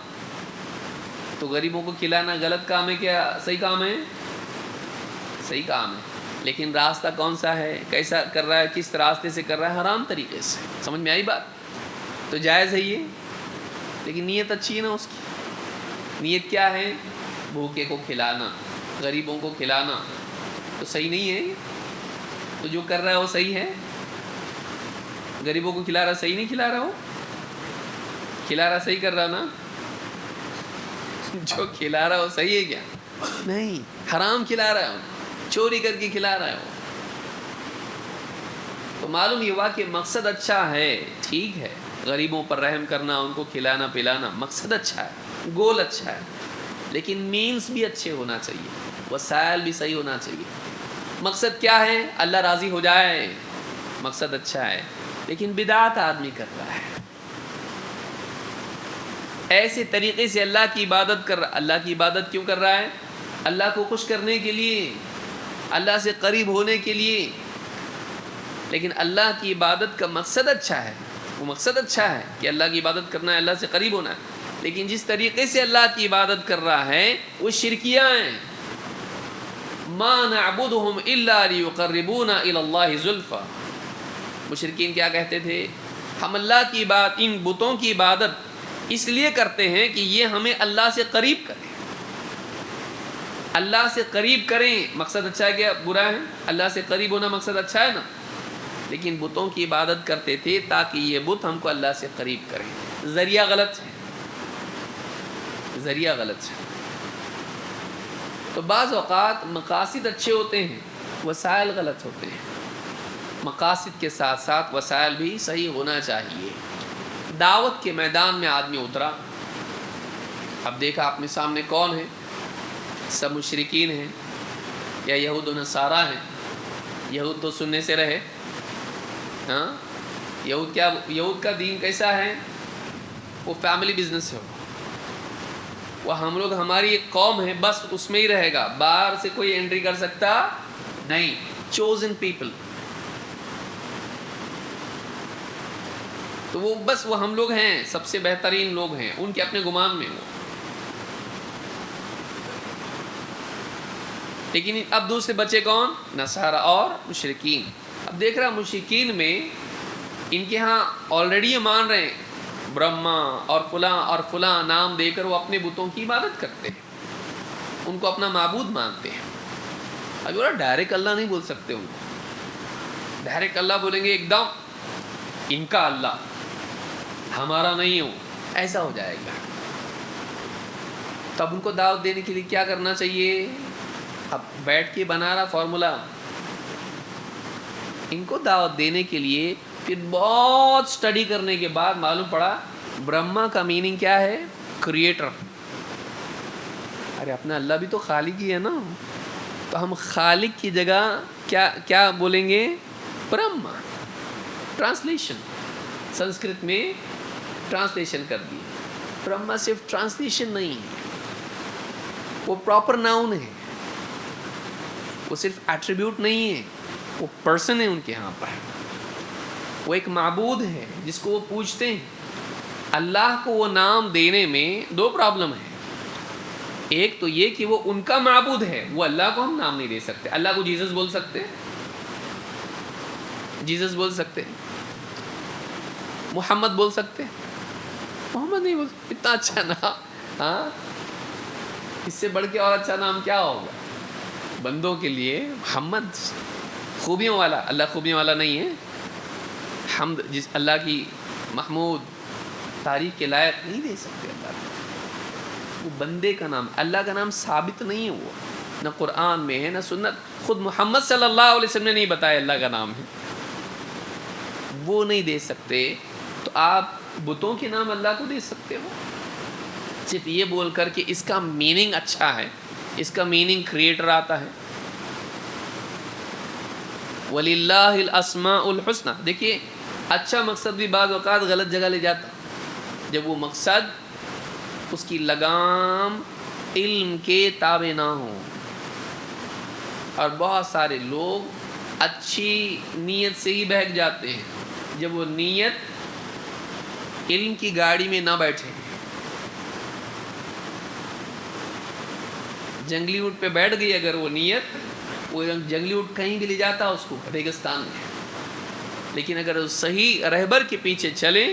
تو غریبوں کو کھلانا غلط کام ہے کیا صحیح کام ہے؟ صحیح کام ہے، لیکن راستہ کون سا ہے؟ کیسا کر رہا ہے؟ کس راستے سے کر رہا ہے؟ حرام طریقے سے۔ سمجھ میں آئی بات؟ تو جائز ہے یہ، لیکن نیت اچھی ہے نا اس کی۔ نیت کیا ہے؟ بھوکے کو کھلانا، غریبوں کو کھلانا، تو صحیح نہیں ہے؟ تو جو کر رہا ہے وہ صحیح ہے؟ غریبوں کو کھلا رہا صحیح نہیں کھلا رہا؟ ہو کھلا رہا صحیح کر رہا نا؟ جو کھلا رہا وہ صحیح ہے کیا؟ نہیں، حرام کھلا رہا ہے، چوری کر کے کھلا رہا ہے وہ۔ تو معلوم یہ ہوا کہ مقصد اچھا ہے، ٹھیک ہے، غریبوں پر رحم کرنا، ان کو کھلانا پلانا، مقصد اچھا ہے، گول اچھا ہے، لیکن مینز بھی اچھے ہونا چاہیے، وسائل بھی صحیح ہونا چاہیے۔ مقصد کیا ہے؟ اللہ راضی ہو جائے، مقصد اچھا ہے، لیکن بدعت آدمی کر رہا ہے، ایسے طریقے سے اللہ کی عبادت کر رہا۔ اللہ کی عبادت کیوں کر رہا ہے؟ اللہ کو خوش کرنے کے لیے، اللہ سے قریب ہونے کے لیے، لیکن اللہ کی عبادت کا مقصد اچھا ہے، وہ مقصد اچھا ہے کہ اللہ کی عبادت کرنا ہے، اللہ سے قریب ہونا ہے، لیکن جس طریقے سے اللہ کی عبادت کر رہا ہے وہ شرکیہ ہیں۔ ما نعبدهم الا ليقربونا الى الله زلفى، مشرکین کیا کہتے تھے؟ ہم اللہ کی عبادت، ان بتوں کی عبادت اس لیے کرتے ہیں کہ یہ ہمیں اللہ سے قریب کریں، اللہ سے قریب کریں۔ مقصد اچھا ہے کیا برا ہے؟ اللہ سے قریب ہونا مقصد اچھا ہے نا، لیکن بتوں کی عبادت کرتے تھے تاکہ یہ بت ہم کو اللہ سے قریب کریں۔ ذریعہ غلط ہے، ذریعہ غلط ہے۔ تو بعض اوقات مقاصد اچھے ہوتے ہیں، وسائل غلط ہوتے ہیں۔ مقاصد کے ساتھ ساتھ وسائل بھی صحیح ہونا چاہیے۔ دعوت کے میدان میں آدمی اترا، اب دیکھا اپنے سامنے کون ہے، سب مشرکین ہیں یا یہود و نصارہ ہیں۔ یہود تو سننے سے رہے، ہاں یہود کا دین کیسا ہے، وہ فیملی بزنس ہے، وہ ہم لوگ ہماری ایک قوم ہے بس اس میں ہی رہے گا، باہر سے کوئی انٹری کر سکتا نہیں، چوزن پیپل۔ تو وہ بس وہ ہم لوگ ہیں، سب سے بہترین لوگ ہیں ان کے اپنے گمان میں وہ۔ لیکن اب دوسرے بچے کون، نصارہ اور مشرکین۔ اب دیکھ رہا مشرکین میں ان کے ہاں آلریڈی یہ مان رہے ہیں برہما اور فلاں نام دے کر وہ اپنے بتوں کی عبادت کرتے ہیں، ان کو اپنا معبود مانتے ہیں۔ اب بولا ڈائریکٹ اللہ نہیں بول سکتے، ان کو ڈائریکٹ اللہ بولیں گے ایک دم ان کا اللہ ہمارا نہیں ہو، ایسا ہو جائے گا۔ تب ان کو دعوت دینے کے لیے کیا کرنا چاہیے، اب بیٹھ کے بنا رہا فارمولا، ان کو دعوت دینے کے لیے پھر بہت سٹڈی کرنے کے بعد معلوم پڑا برہما کا میننگ کیا ہے، کریٹر۔ ارے اپنا اللہ بھی تو خالق ہی ہے نا، تو ہم خالق کی جگہ کیا بولیں گے، برہما۔ ٹرانسلیشن سنسکرت میں ٹرانسلیشن کر دی، برہما صرف ٹرانسلیشن نہیں ہے، وہ پراپر ناؤن ہے، وہ صرف ایٹریبیوٹ نہیں ہے، وہ پرسن ہے ان کے ہاں پر، وہ ایک معبود ہے جس کو وہ پوجتے ہیں۔ اللہ کو وہ نام دینے میں دو پرابلم ہیں، ایک تو یہ کہ وہ ان کا معبود ہے، وہ اللہ کو ہم نام نہیں دے سکتے۔ اللہ کو جیزس بول سکتے، جیزس بول سکتے، محمد بول سکتے، محمد نہیں بول سکتے۔ اتنا اچھا نام، ہاں اس سے بڑھ کے اور اچھا نام کیا ہوگا بندوں کے لیے، محمد خوبیوں والا۔ اللہ خوبیوں والا نہیں ہے، حمد جس اللہ کی محمود تعریف کے لائق نہیں دے سکتے اللہ کو، وہ بندے کا نام، اللہ کا نام ثابت نہیں ہے، وہ نہ قرآن میں ہے نہ سنت، خود محمد صلی اللہ علیہ وسلم نے نہیں بتایا اللہ کا نام ہے، وہ نہیں دے سکتے۔ تو آپ بتوں کے نام اللہ کو دے سکتے ہو صرف یہ بول کر کہ اس کا میننگ اچھا ہے، اس کا میننگ کریٹر آتا ہے۔ وَلِلَّهِ الْأَسْمَاءُ الْحُسْنَى، دیکھیے اچھا مقصد بھی بعض اوقات غلط جگہ لے جاتا، جب وہ مقصد اس کی لگام علم کے تابع نہ ہو، اور بہت سارے لوگ اچھی نیت سے ہی بہک جاتے ہیں، جب وہ نیت علم کی گاڑی میں نہ بیٹھے، جنگلی اونٹ پہ بیٹھ گئی اگر وہ نیت، وہ جنگلی اونٹ کہیں بھی لے جاتا اس کو ریگستان میں، لیکن اگر وہ صحیح رہبر کے پیچھے چلیں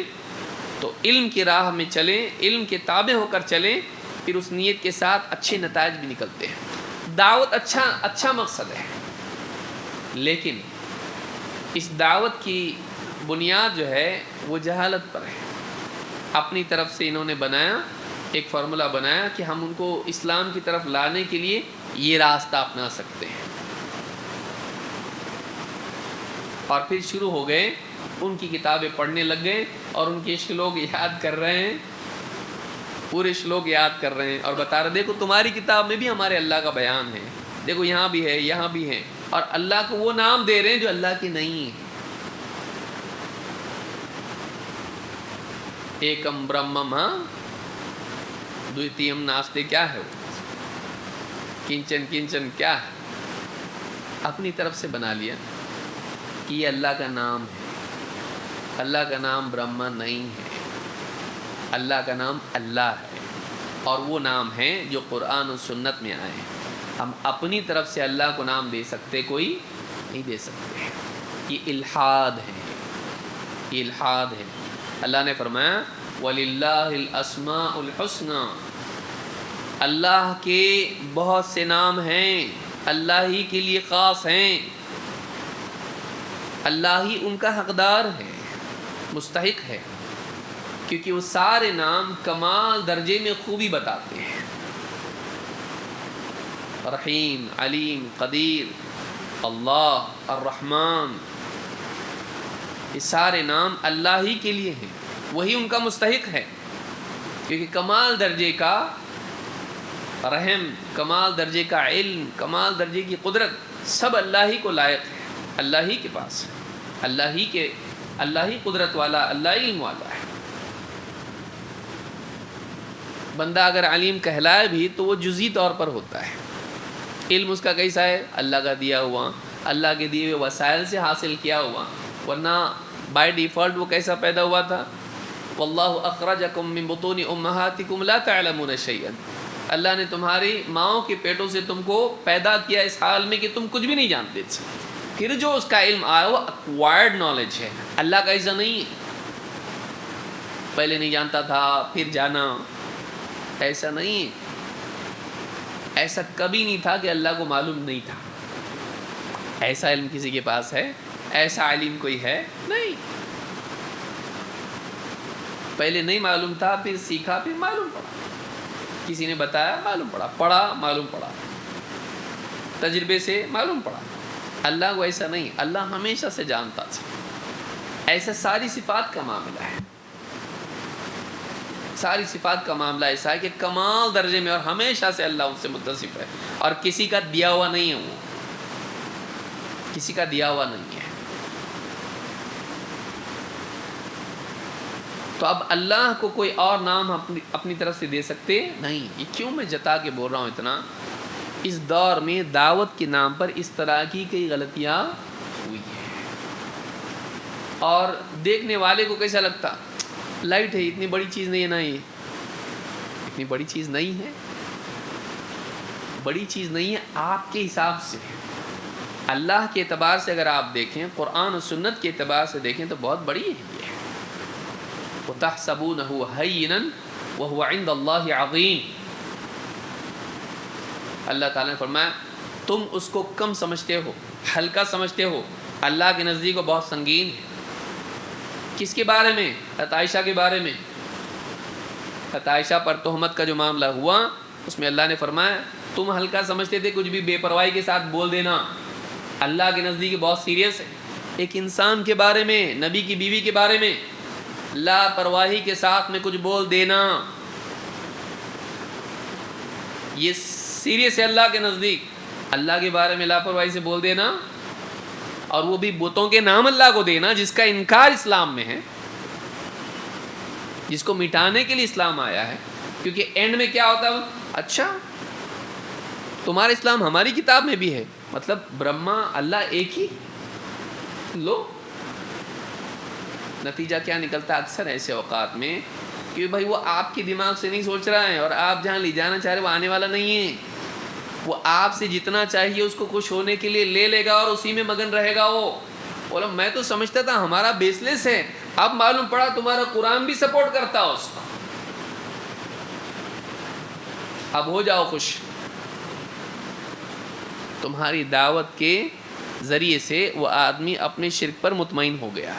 تو علم کی راہ میں چلیں، علم کے تابع ہو کر چلیں، پھر اس نیت کے ساتھ اچھے نتائج بھی نکلتے ہیں۔ دعوت اچھا مقصد ہے، لیکن اس دعوت کی بنیاد جو ہے وہ جہالت پر ہے۔ اپنی طرف سے انہوں نے بنایا ایک فارمولا بنایا کہ ہم ان کو اسلام کی طرف لانے کے لیے یہ راستہ اپنا سکتے ہیں، اور پھر شروع ہو گئے ان کی کتابیں پڑھنے لگ گئے، اور ان کے شلوک یاد کر رہے ہیں، پورے شلوک یاد کر رہے ہیں، اور بتا رہے دیکھو تمہاری کتاب میں بھی ہمارے اللہ کا بیان ہے، دیکھو یہاں بھی ہے یہاں بھی ہے، اور اللہ کو وہ نام دے رہے ہیں جو اللہ کے نہیں ہیں۔ ایکم برہمم، ہاں دویتیم ناستے، کیا ہے وہ، کنچن کیا ہے، اپنی طرف سے بنا لیا کہ یہ اللہ کا نام ہے۔ اللہ کا نام برہما نہیں ہے، اللہ کا نام اللہ ہے، اور وہ نام ہیں جو قرآن و سنت میں آئے ہیں۔ ہم اپنی طرف سے اللہ کو نام دے سکتے کوئی نہیں دے سکتے، یہ الحاد ہے، یہ الحاد ہے۔ اللہ نے فرمایا وَلِلَّهِ الْأَسْمَاءُ الْحُسْنَى، اللہ کے بہت سے نام ہیں، اللہ ہی کے لیے خاص ہیں، اللہ ہی ان کا حقدار ہے، مستحق ہے، کیونکہ وہ سارے نام کمال درجے میں خوبی بتاتے ہیں، رحیم، علیم، قدیر، اللہ، الرحمن، یہ سارے نام اللہ ہی کے لیے ہیں، وہی ان کا مستحق ہے، کیونکہ کمال درجے کا رحم، کمال درجے کا علم، کمال درجے کی قدرت سب اللہ ہی کو لائق ہے، اللہ ہی کے پاس ہے، اللہ ہی قدرت والا، اللہ ہی علم والا ہے۔ بندہ اگر علیم کہلائے بھی تو وہ جزئی طور پر ہوتا ہے، علم اس کا کیسا ہے؟ اللہ کا دیا ہوا، اللہ کے دیے ہوئے وسائل سے حاصل کیا ہوا، ورنہ بائی ڈیفالٹ وہ کیسا پیدا ہوا تھا؟ واللہ اخرجکم من بطون امہاتکم لا تعلمون شیئا، اللہ نے تمہاری ماؤں کے پیٹوں سے تم کو پیدا کیا اس حال میں کہ تم کچھ بھی نہیں جانتے تھے۔ پھر جو اس کا علم آیا وہ ایکوائرڈ نالج ہے، اللہ کا ایسا نہیں ہے پہلے نہیں جانتا تھا پھر جانا، ایسا نہیں ہے، ایسا کبھی نہیں تھا کہ اللہ کو معلوم نہیں تھا۔ ایسا علم کسی کے پاس ہے؟ ایسا علم کوئی ہے؟ نہیں، پہلے نہیں معلوم تھا، پھر سیکھا، پھر معلوم پڑا، کسی نے بتایا معلوم پڑا، پڑھا معلوم پڑا، تجربے سے معلوم پڑا۔ اللہ کو ایسا نہیں، اللہ ہمیشہ سے جانتا تھا۔ ایسا ساری صفات کا معاملہ ہے، ساری صفات کا معاملہ ایسا ہے کہ کمال درجے میں اور ہمیشہ سے اللہ ان سے متصف ہے، اور کسی کا دیا ہوا نہیں ہے، وہ کسی کا دیا ہوا نہیں ہے۔ تو اب اللہ کو کوئی اور نام اپنی طرف سے دے سکتے نہیں۔ یہ کیوں میں جتا کے بول رہا ہوں اتنا؟ اس دور میں دعوت کے نام پر اس طرح کی کئی غلطیاں ہوئی ہیں، اور دیکھنے والے کو کیسا لگتا؟ لائٹ ہے، اتنی بڑی چیز نہیں ہے نا، یہ اتنی بڑی چیز نہیں ہے، بڑی چیز نہیں ہے آپ کے حساب سے، اللہ کے اعتبار سے اگر آپ دیکھیں، قرآن و سنت کے اعتبار سے دیکھیں تو بہت بڑی ہے یہ۔ وَتَحْسَبُونَهُ هَيِّنًا وَهُوَ عِندَ اللَّهِ عَظِيمٌ، اللہ تعالیٰ نے فرمایا تم اس کو کم سمجھتے ہو، ہلکا سمجھتے ہو، اللہ کے نزدیک وہ بہت سنگین ہے۔ کس کے بارے میں؟ حضرت عائشہ کے بارے میں۔ حضرت عائشہ پر تہمت کا جو معاملہ ہوا اس میں اللہ نے فرمایا تم ہلکا سمجھتے تھے، کچھ بھی بے پرواہی کے ساتھ بول دینا، اللہ کے نزدیک بہت سیریس ہے۔ ایک انسان کے بارے میں، نبی کی بیوی کے بارے میں لاپرواہی کے ساتھ میں کچھ بول دینا، یہ سیریس ہے اللہ کے نزدیک۔ اللہ کے بارے میں لاپرواہی سے بول دینا، اور وہ بھی بتوں کے نام اللہ کو دینا، جس کا انکار اسلام میں ہے، جس کو مٹانے کے لیے اسلام آیا ہے۔ کیونکہ اینڈ میں کیا ہوتا ہے؟ اچھا تمہارا اسلام ہماری کتاب میں بھی ہے، مطلب برہما اللہ ایک ہی لو۔ نتیجہ کیا نکلتا ہے اکثر ایسے اوقات میں کہ بھائی وہ آپ کے دماغ سے نہیں سوچ رہا ہے، اور آپ جہاں لے جانا چاہ رہے وہ آنے والا نہیں ہے، وہ آپ سے جتنا چاہیے اس کو خوش ہونے کے لیے لے لے گا اور اسی میں مگن رہے گا۔ وہ بولا میں تو سمجھتا تھا ہمارا بیس لیس ہے، اب معلوم پڑا تمہارا قرآن بھی سپورٹ کرتا اس کو، اب ہو جاؤ خوش۔ تمہاری دعوت کے ذریعے سے وہ آدمی اپنے شرک پر مطمئن ہو گیا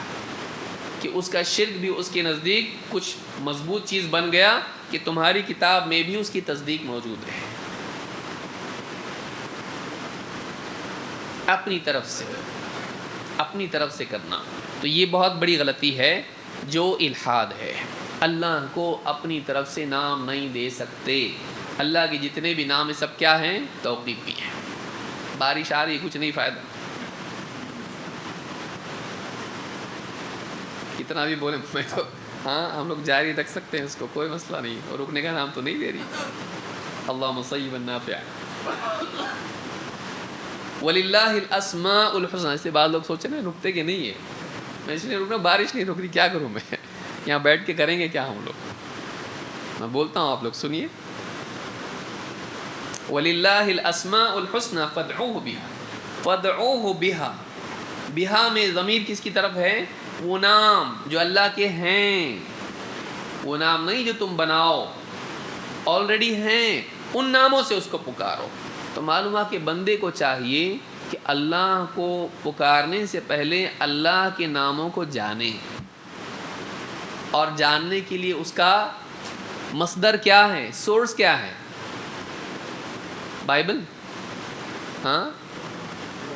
کہ اس کا شرک بھی اس کے نزدیک کچھ مضبوط چیز بن گیا، کہ تمہاری کتاب میں بھی اس کی تصدیق موجود ہے۔ اپنی طرف سے کرنا تو یہ بہت بڑی غلطی ہے جو الحاد ہے۔ اللہ کو اپنی طرف سے نام نہیں دے سکتے، اللہ کے جتنے بھی نام ہیں سب کیا ہیں؟ توقیفی ہیں۔ بارش آ رہی کچھ نہیں فائدہ، کتنا بھی بولیں میں تو ہاں ہم لوگ جاری رکھ سکتے ہیں اس کو، کوئی مسئلہ نہیں، اور رکنے کا نام تو نہیں دے رہی۔ اللہم صیبا نافعا۔ وَلِلَّهِ الْأَسْمَاءُ الْحُسْنَى، اس سے بعض لوگ سوچیں نا رکتے کہ نہیں ہے، میں اس لیے رکنا، بارش نہیں رک رہی، کیا کروں میں یہاں بیٹھ کے کریں گے کیا ہم لوگ؟ میں بولتا ہوں آپ لوگ سنیے۔ وَلِلَّهِ الْأَسْمَاءُ الْحُسْنَى فَادْعُوهُ بِهَا، فَادْعُوهُ بِهَا، بِہا میں ضمیر کس کی طرف ہے؟ وہ نام جو اللہ کے ہیں، وہ نام نہیں جو تم بناؤ، آلریڈی ہیں، ان ناموں سے اس کو پکارو۔ تو معلوم ہے کہ بندے کو چاہیے کہ اللہ کو پکارنے سے پہلے اللہ کے ناموں کو جانے، اور جاننے کے لیے اس کا مصدر کیا ہے، سورس کیا ہے؟ بائبل، ہاں،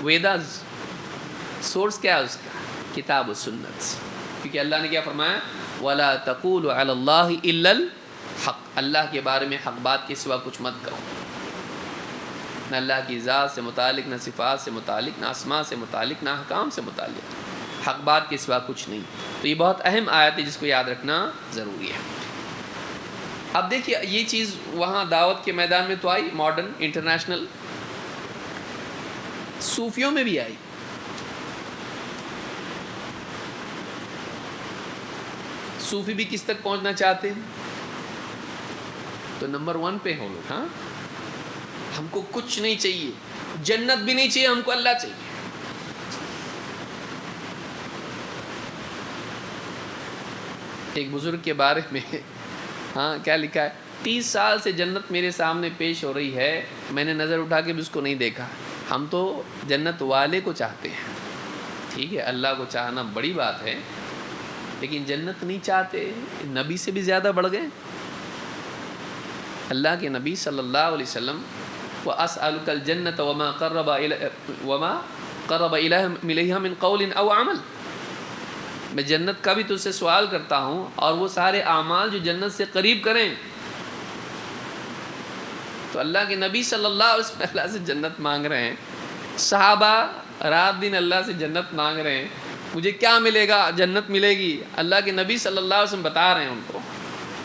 ویداز، سورس کیا ہے اس کا؟ کتاب و سنت سے، کیونکہ اللہ نے کیا فرمایا، وَلَا تَقُولُ عَلَى اللَّهِ إِلَّا الْحَقِّ، اللہ کے بارے میں حق بات کے سوا کچھ مت کہو، نہ اللہ کی ذات سے متعلق، نہ صفات سے متعلق، نہ اسماء سے متعلق، نہ احکام سے متعلق، حق بات کے سوا کچھ نہیں۔ تو یہ بہت اہم آیت ہے جس کو یاد رکھنا ضروری ہے۔ اب دیکھیے یہ چیز وہاں دعوت کے میدان میں تو آئی، ماڈرن انٹرنیشنل، صوفیوں میں بھی آئی۔ صوفی بھی کس تک پہنچنا چاہتے ہیں؟ تو نمبر 1 پہ ہو لوگ، ہاں ہم کو کچھ نہیں چاہیے، جنت بھی نہیں چاہیے، ہم کو اللہ چاہیے۔ ایک بزرگ کے بارے میں ہاں کیا لکھا ہے، 30 سال سے جنت میرے سامنے پیش ہو رہی ہے، میں نے نظر اٹھا کے بھی اس کو نہیں دیکھا۔ ہم تو جنت والے کو چاہتے ہیں، ٹھیک ہے، اللہ کو چاہنا بڑی بات ہے، لیکن جنت نہیں چاہتے، نبی سے بھی زیادہ بڑھ گئے۔ اللہ کے نبی صلی اللہ علیہ وسلم، وَأَسْأَلُكَ الْجَنَّةَ وَمَا قَرَّبَ إِلَيْهَا مِنْ قَوْلٍ أَوْ عَمَلٍ، میں جنت کا بھی تجھ سے سوال کرتا ہوں، اور وہ سارے اعمال جو جنت سے قریب کریں۔ تو اللہ کے نبی صلی اللہ علیہ وسلم اللہ سے جنت مانگ رہے ہیں، صحابہ رات دن اللہ سے جنت مانگ رہے ہیں، مجھے کیا ملے گا؟ جنت ملے گی۔ اللہ کے نبی صلی اللہ علیہ وسلم بتا رہے ہیں ان کو،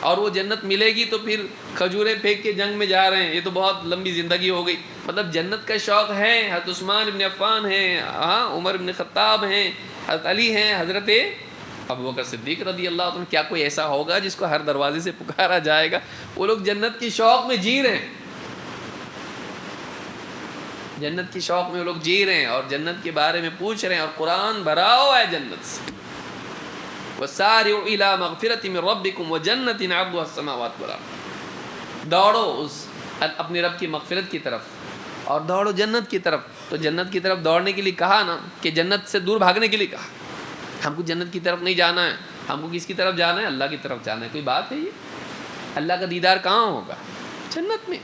اور وہ جنت ملے گی تو پھر کھجوریں پھینک کے جنگ میں جا رہے ہیں، یہ تو بہت لمبی زندگی ہو گئی۔ مطلب جنت کا شوق ہے، حضرت عثمان ابن عفان ہیں، ہاں عمر ابن خطاب ہیں، حضرت علی ہیں، حضرت ابوبکر صدیق رضی اللہ عنہ۔ کیا کوئی ایسا ہوگا جس کو ہر دروازے سے پکارا جائے گا؟ وہ لوگ جنت کی شوق میں جی رہے ہیں، جنت کی شوق میں وہ لوگ جی رہے ہیں، اور جنت کے بارے میں پوچھ رہے ہیں، اور قرآن بھرا ہوا ہے جنت سے۔ وَسَارِعُوا إِلَىٰ مَغْفِرَةٍ مِّن رَّبِّكُمْ وَجَنَّةٍ عَرْضُهَا السَّمَاوَاتُ وَالْأَرْضُ، دوڑو اس اپنے رب کی مغفرت کی طرف، اور دوڑو جنت کی طرف۔ تو جنت کی طرف دوڑنے کے لیے کہا نا، کہ جنت سے دور بھاگنے کے لیے کہا۔ ہم کو جنت کی طرف نہیں جانا ہے، ہم کو کس کی طرف جانا ہے؟ اللہ کی طرف جانا ہے۔ کوئی بات ہے یہ؟ اللہ کا دیدار کہاں ہوگا؟ جنت میں۔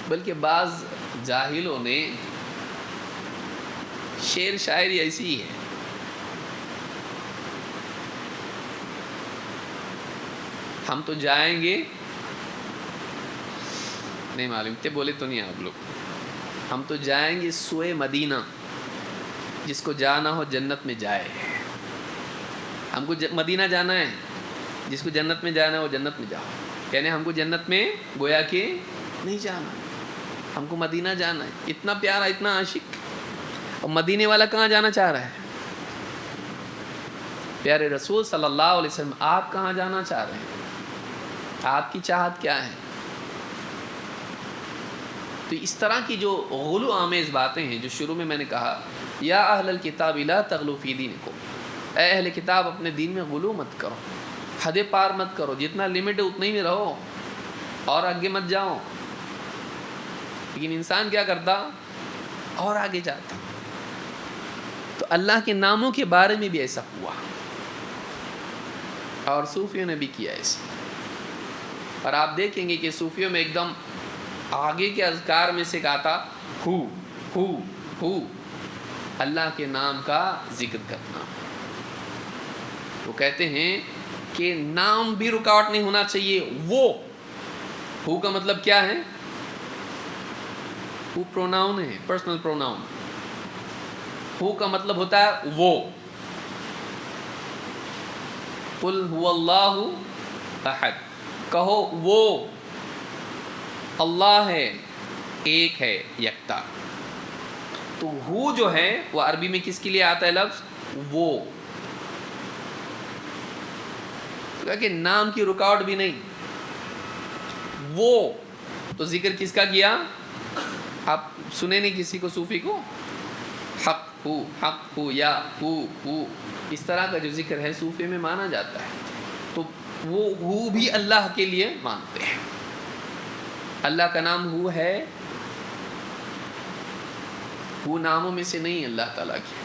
بلکہ بعض جاہلوں نے شعر شاعری ایسی ہے، ہم تو جائیں گے، نہیں معلوم تے بولے تو نہیں آپ لوگ، ہم تو جائیں گے سوئے مدینہ، جس کو جانا ہو جنت میں جائے۔ ہم کو مدینہ جانا ہے، جس کو جنت میں جانا ہے وہ جنت میں جاؤ، یعنی ہم کو جنت میں گویا کہ نہیں جانا، ہم کو مدینہ جانا ہے۔ اتنا پیارا، اتنا عاشق، اور مدینے والا کہاں جانا چاہ رہا ہے؟ پیارے رسول صلی اللہ علیہ وسلم، آپ کہاں جانا چاہ رہے ہیں؟ آپ کی چاہت کیا ہے؟ تو اس طرح کی جو غلو آمیز باتیں ہیں، جو شروع میں نے کہا، یا اہل الکتاب لا تغلو فی دینکم، اے اہل کتاب اپنے دین میں غلو مت کرو، حد پار مت کرو، جتنا لمٹ ہے اتنا ہی میں رہو، اور آگے مت جاؤ۔ لیکن انسان کیا کرتا؟ اور آگے جاتا۔ تو اللہ کے ناموں کے بارے میں بھی ایسا ہوا، اور صوفیوں نے بھی کیا ایسا۔ اور آپ دیکھیں گے کہ صوفیوں میں ایک دم آگے کے اذکار میں سے کہا تھا ہو اللہ کے نام کا ذکر کرنا۔ وہ کہتے ہیں کہ نام بھی رکاوٹ نہیں ہونا چاہیے۔ وہ ہو کا مطلب کیا ہے؟ ہو پروناؤن ہے، پرسنل پروناؤن۔ ہو کا مطلب ہوتا ہے وہ۔ قل هو اللہ احد، کہو وہ اللہ ہے، ایک ہے، یکتا۔ تو ہو جو ہے وہ عربی میں کس کے لیے آتا ہے لفظ؟ وہ۔ کہ نام کی رکاوٹ بھی نہیں، وہ۔ تو ذکر کس کا کیا؟ آپ سنے نہیں کسی کو صوفی کو؟ حق ہو یا ہو، اس طرح کا جو ذکر ہے صوفی میں مانا جاتا ہے۔ تو وہ ہو بھی اللہ کے لیے مانتے ہیں۔ اللہ کا نام ہو ہے، ہو ناموں میں سے نہیں اللہ تعالیٰ کی،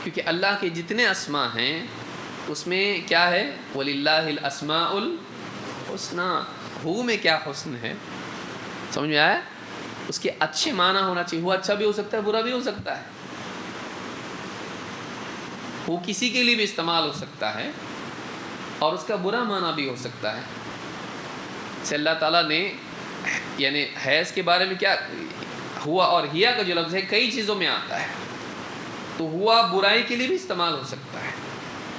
کیونکہ اللہ کے جتنے اسماء ہیں اس میں کیا ہے؟ وَلِلَّهِ الْأَسْمَاءُ الْحُسْنَى۔ ہو میں کیا حسن ہے؟ سمجھ میں آیا؟ اس کے اچھے معنی ہونا چاہیے. وہ اچھا بھی ہو سکتا ہے, برا بھی ہو سکتا ہے, وہ کسی کے لیے بھی استعمال ہو سکتا ہے اور اس کا برا معنی بھی ہو سکتا ہے. سے اللہ تعالیٰ نے یعنی حیض کے بارے میں کیا ہوا اور ہیا کا جو لفظ ہے کئی چیزوں میں آتا ہے. تو ہوا برائی کے لیے بھی استعمال ہو سکتا ہے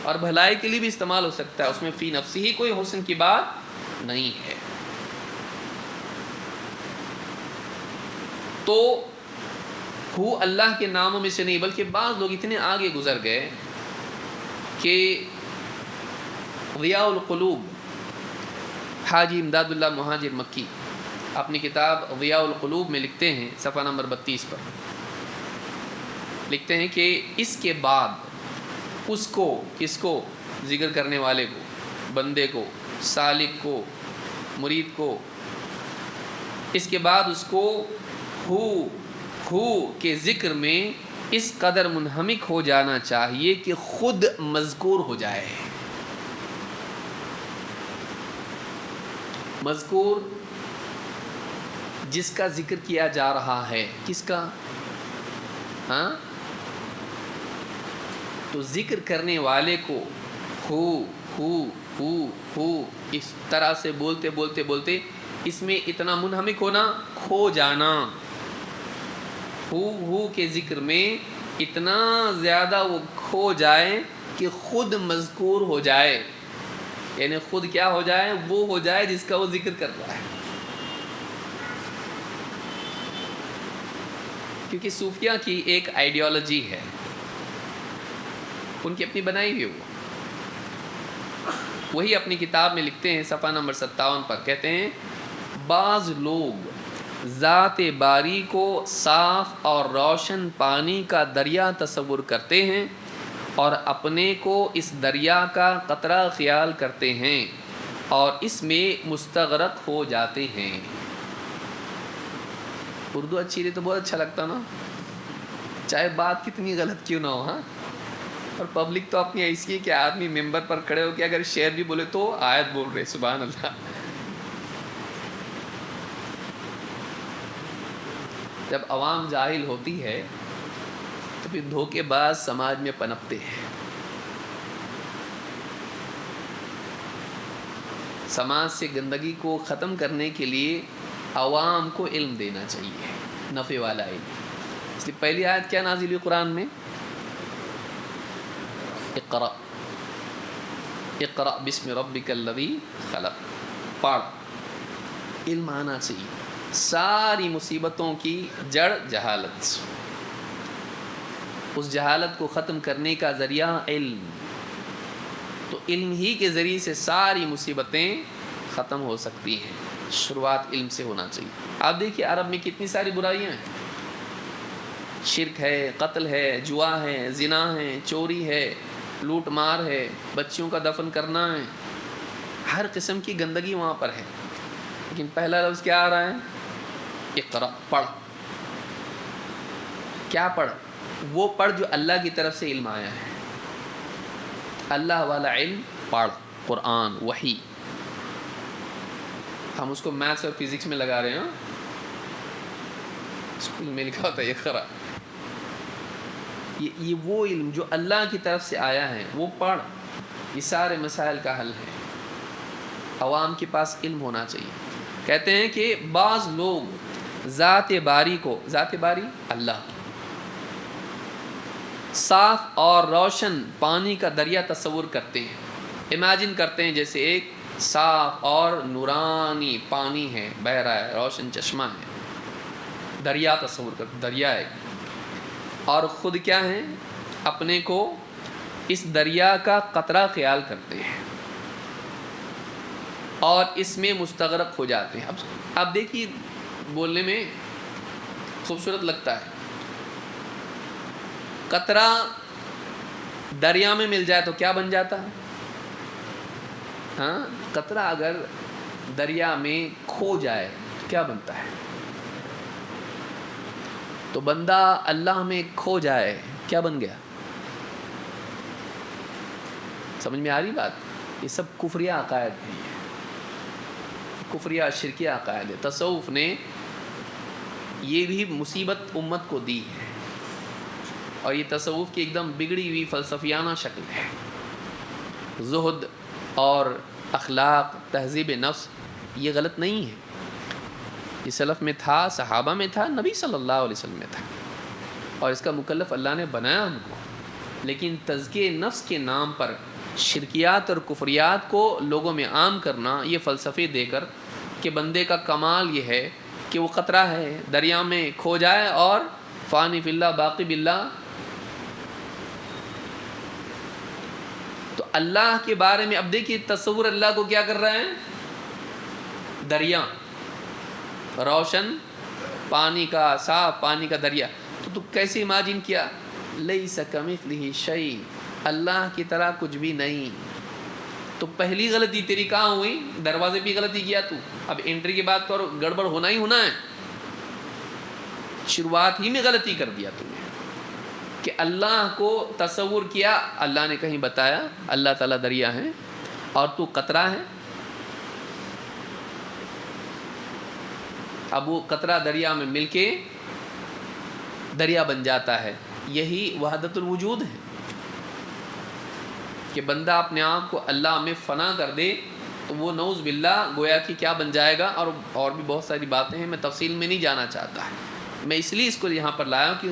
اور بھلائی کے لیے بھی استعمال ہو سکتا ہے, اس میں فی نفسی ہی کوئی حسن کی بات نہیں ہے. تو ہو اللہ کے ناموں میں سے نہیں, بلکہ بعض لوگ اتنے آگے گزر گئے کہ ضیاء القلوب حاجی امداد اللہ مہاجر مکی اپنی کتاب ضیاء القلوب میں لکھتے ہیں, صفحہ نمبر 32 پر لکھتے ہیں کہ اس کے بعد اس کو, کس کو, ذکر کرنے والے کو, بندے کو, سالک کو, مرید کو, اس کے بعد اس کو ہو کے ذکر میں اس قدر منہمک ہو جانا چاہیے کہ خود مذکور ہو جائے. مذکور جس کا ذکر کیا جا رہا ہے, کس کا؟ ہاں, تو ذکر کرنے والے کو ہو اس طرح سے بولتے بولتے بولتے اس میں اتنا منہمک ہونا, کھو جانا, ہو کے ذکر میں اتنا زیادہ وہ کھو جائے کہ خود مذکور ہو جائے, یعنی خود کیا ہو جائے, وہ ہو جائے جس کا وہ ذکر کر رہا ہے. کیونکہ صوفیہ کی ایک آئیڈیالوجی ہے, ان کی اپنی بنائی ہوئی, وہی اپنی کتاب میں لکھتے ہیں صفحہ نمبر 57 پر, کہتے ہیں بعض لوگ ذات باری کو صاف اور روشن پانی کا دریا تصور کرتے ہیں اور اپنے کو اس دریا کا قطرہ خیال کرتے ہیں اور اس میں مستغرق ہو جاتے ہیں. اردو اچھی رہی تو بہت اچھا لگتا نا, چاہے بات کتنی غلط کیوں نہ ہو. ہاں, اور پبلک تو اپنی ایسی ہے کہ آدمی ممبر پر کھڑے ہو کے اگر شعر بھی بولے تو آیت بول رہے, سبحان اللہ. جب عوام جاہل ہوتی ہے تو پھر دھوکے باز سماج میں پنپتے ہیں. سماج سے گندگی کو ختم کرنے کے لیے عوام کو علم دینا چاہیے, نفع والا علم. اس لیے پہلی آیت کیا نازل ہوئی قرآن میں؟ اقرأ بسم ربک الذی خلق, پڑھ, علم آنا چاہیے. ساری مصیبتوں کی جڑ جہالت, اس جہالت کو ختم کرنے کا ذریعہ علم, تو علم ہی کے ذریعے سے ساری مصیبتیں ختم ہو سکتی ہیں. شروعات علم سے ہونا چاہیے. آپ دیکھیے عرب میں کتنی ساری برائیاں ہیں, شرک ہے, قتل ہے, جوا ہے, زنا ہے, چوری ہے, لوٹ مار ہے, بچیوں کا دفن کرنا ہے, ہر قسم کی گندگی وہاں پر ہے. لیکن پہلا لفظ کیا آ رہا ہے؟ اقرأ, پڑھ. کیا پڑھ؟ وہ پڑھ جو اللہ کی طرف سے علم آیا ہے, اللہ والا علم پڑھ, قرآن, وحی. ہم اس کو میتھس اور فزکس میں لگا رہے ہیں, اسکول میں لکھا ہوتا ہے اقرأ. یہ وہ علم جو اللہ کی طرف سے آیا ہے وہ پڑھ. یہ سارے مسائل کا حل ہے. عوام کے پاس علم ہونا چاہیے. کہتے ہیں کہ بعض لوگ ذات باری کو, ذات باری اللہ, صاف اور روشن پانی کا دریا تصور کرتے ہیں. امیجن کرتے ہیں جیسے ایک صاف اور نورانی پانی ہے, بہ رہا ہے, روشن چشمہ ہے, دریا تصور کرتے, دریا ہے, اور خود کیا ہیں, اپنے کو اس دریا کا قطرہ خیال کرتے ہیں اور اس میں مستغرق ہو جاتے ہیں. اب دیکھیے بولنے میں خوبصورت لگتا ہے, قطرہ دریا میں مل جائے تو کیا بن جاتا ہے؟ ہاں, قطرہ اگر دریا میں کھو جائے کیا بنتا ہے؟ تو بندہ اللہ میں کھو جائے کیا بن گیا؟ سمجھ میں آ رہی بات؟ یہ سب کفریہ عقائد ہیں, کفریہ شرکیہ عقائد ہے. تصوف نے یہ بھی مصیبت امت کو دی ہے، اور یہ تصوف کی ایک دم بگڑی ہوئی فلسفیانہ شکل ہے۔ زہد اور اخلاق، تہذیب نفس، یہ غلط نہیں ہے، یہ سلف میں تھا، صحابہ میں تھا، نبی صلی اللہ علیہ وسلم میں تھا، اور اس کا مکلف اللہ نے بنایا ہم کو۔ لیکن تزکیہ نفس کے نام پر شرکیات اور کفریات کو لوگوں میں عام کرنا، یہ فلسفے دے کر کہ بندے کا کمال یہ ہے کہ وہ قطرہ ہے، دریا میں کھو جائے اور فانی فی اللہ باقی باللہ۔ تو اللہ کے بارے میں اب دیکھیے تصور اللہ کو کیا کر رہا ہے، دریا، روشن پانی کا، صاف پانی کا دریا۔ تو کیسے امیجن کیا، لیس کمثلہ شیء، اللہ کی طرح کچھ بھی نہیں۔ تو پہلی غلطی تیری کہاں ہوئی، دروازے پہ غلطی کیا تو، اب انٹری کے بعد تو اور گڑبڑ ہونا ہی ہونا ہے، شروعات ہی میں غلطی کر دیا تم نے کہ اللہ کو تصور کیا۔ اللہ نے کہیں بتایا اللہ تعالیٰ دریا ہے اور تو قطرہ ہے، اب وہ قطرہ دریا میں مل کے دریا بن جاتا ہے۔ یہی وحدت الوجود ہے کہ بندہ اپنے آپ کو اللہ میں فنا کر دے تو وہ نعوذ باللہ گویا کہ کیا بن جائے گا۔ اور بھی بہت ساری باتیں ہیں، میں تفصیل میں نہیں جانا چاہتا، میں اس لیے اس کو یہاں پر لایا ہوں کہ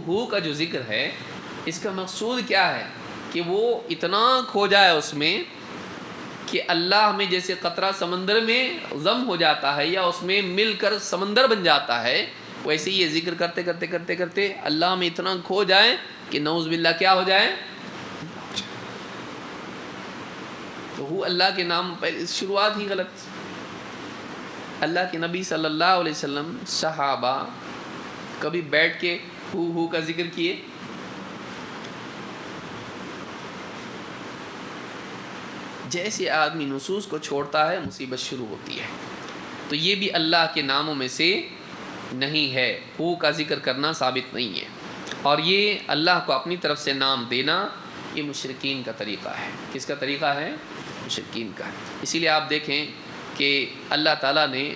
ہو کا جو ذکر ہے اس کا مقصود کیا ہے کہ وہ اتنا کھو جائے اس میں کہ اللہ میں جیسے قطرہ سمندر میں ضم ہو جاتا ہے یا اس میں مل کر سمندر بن جاتا ہے، ویسے یہ ذکر کرتے کرتے کرتے کرتے اللہ میں اتنا کھو جائے کہ نعوذ باللہ کیا ہو جائے۔ تو وہ اللہ کے نام پہلے شروعات ہی غلط۔ اللہ کے نبی صلی اللہ علیہ وسلم، صحابہ کبھی بیٹھ کے ہو کا ذکر کیے؟ جیسے آدمی نصوص کو چھوڑتا ہے مصیبت شروع ہوتی ہے۔ تو یہ بھی اللہ کے ناموں میں سے نہیں ہے، ہو کا ذکر کرنا ثابت نہیں ہے، اور یہ اللہ کو اپنی طرف سے نام دینا یہ مشرکین کا طریقہ ہے۔ کس کا طریقہ ہے؟ مشرکین کا۔ اسی لیے آپ دیکھیں کہ اللہ تعالیٰ نے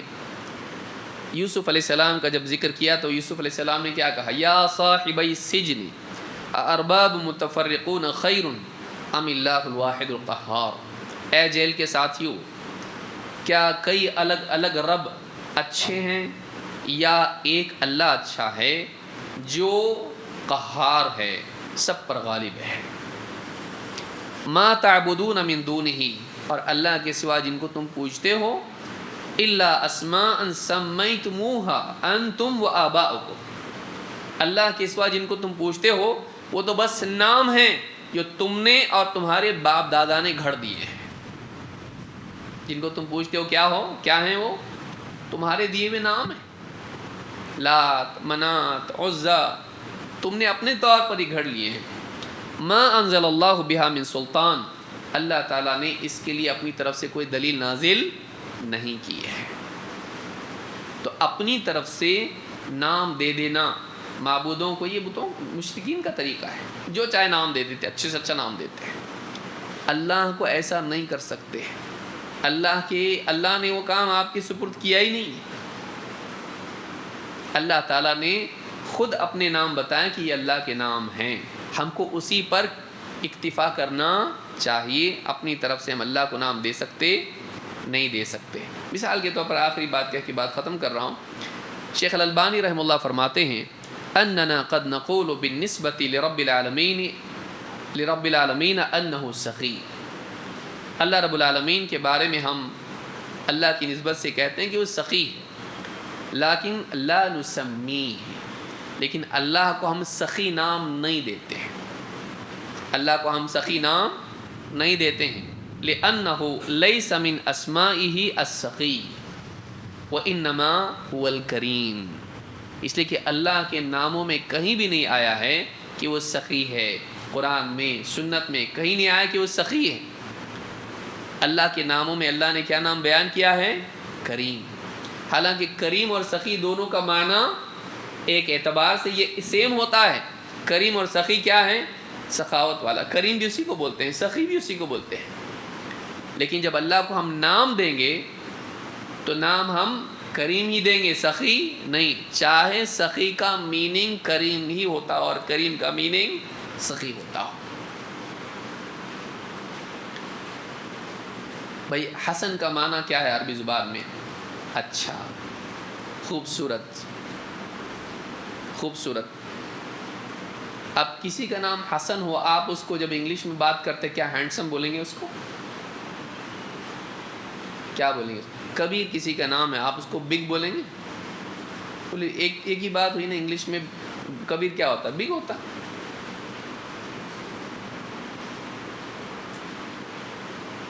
یوسف علیہ السلام کا جب ذکر کیا تو یوسف علیہ السلام نے کیا کہا، یا صاحبی السجن ارباب متفرقون خیر ام اللہ الواحد القہار، اے جیل کے ساتھیوں کیا کئی الگ الگ رب اچھے ہیں یا ایک اللہ اچھا ہے جو قہار ہے، سب پر غالب ہے۔ ما تعبدون من دونہ، اور اللہ کے سوا جن کو تم پوجتے ہو، الا اسماء سمیتموها انتم وآباؤکم، اللہ کے سوا جن کو تم پوجتے ہو وہ تو بس نام ہیں جو تم نے اور تمہارے باپ دادا نے گھڑ دیے ہیں۔ جن کو تم پوجتے ہو کیا ہیں وہ تمہارے دیے ہوئے نام ہیں، لات، منات، عزا، تم نے اپنے طور پر ہی گھڑ لیے ہیں۔ ما انزل اللہ بہا من سلطان، اللہ تعالیٰ نے اس کے لیے اپنی طرف سے کوئی دلیل نازل نہیں کی ہے۔ تو اپنی طرف سے نام دے دینا معبودوں کو، یہ بتوں مشرکین کا طریقہ ہے، جو چاہے نام دے دیتے، اچھے سے اچھا نام دیتے ہیں۔ اللہ کو ایسا نہیں کر سکتے، اللہ نے وہ کام آپ کے سپرد کیا ہی نہیں۔ اللہ تعالیٰ نے خود اپنے نام بتایا کہ یہ اللہ کے نام ہیں، ہم کو اسی پر اکتفا کرنا چاہیے، اپنی طرف سے ہم اللہ کو نام دے سکتے نہیں دے سکتے۔ مثال کے طور پر آخری بات کہہ کے بات ختم کر رہا ہوں، شیخ الالبانی رحمہ اللہ فرماتے ہیں اننا قد نقول بالنسبة لرب العالمین انہ سخی، اللہ رب العالمین کے بارے میں ہم اللہ کی نسبت سے کہتے ہیں کہ وہ سخی ہے، لیکن لا نسمیہ، لیکن اللہ کو ہم سخی نام نہیں دیتے ہیں، اللہ کو ہم سخی نام نہیں دیتے ہیں، لأنه ليس من اسمائه السخی وانما هو الکریم، اس لیے کہ اللہ کے ناموں میں کہیں بھی نہیں آیا ہے کہ وہ سخی ہے، قرآن میں سنت میں کہیں نہیں آیا کہ وہ سخی ہے۔ اللہ کے ناموں میں اللہ نے کیا نام بیان کیا ہے؟ کریم، حالانکہ کریم اور سخی دونوں کا معنی ایک اعتبار سے یہ سیم ہوتا ہے۔ کریم اور سخی کیا ہے؟ سخاوت والا، کریم بھی اسی کو بولتے ہیں، سخی بھی اسی کو بولتے ہیں۔ لیکن جب اللہ کو ہم نام دیں گے تو نام ہم کریم ہی دیں گے، سخی نہیں، چاہے سخی کا میننگ کریم ہی ہوتا اور کریم کا میننگ سخی ہوتا ہو۔ بھائی حسن کا معنی کیا ہے عربی زبان میں؟ اچھا، خوبصورت، خوبصورت۔ اب کسی کا نام حسن ہو، آپ اس کو جب انگلش میں بات کرتے کیا ہینڈسم بولیں گے اس کو؟ کیا بولیں گے؟ کبیر کسی کا نام ہے، آپ اس کو بگ بولیں گے؟ بولے ایک ہی بات ہوئی نا، انگلش میں کبیر کیا ہوتا ہے؟ بگ ہوتا۔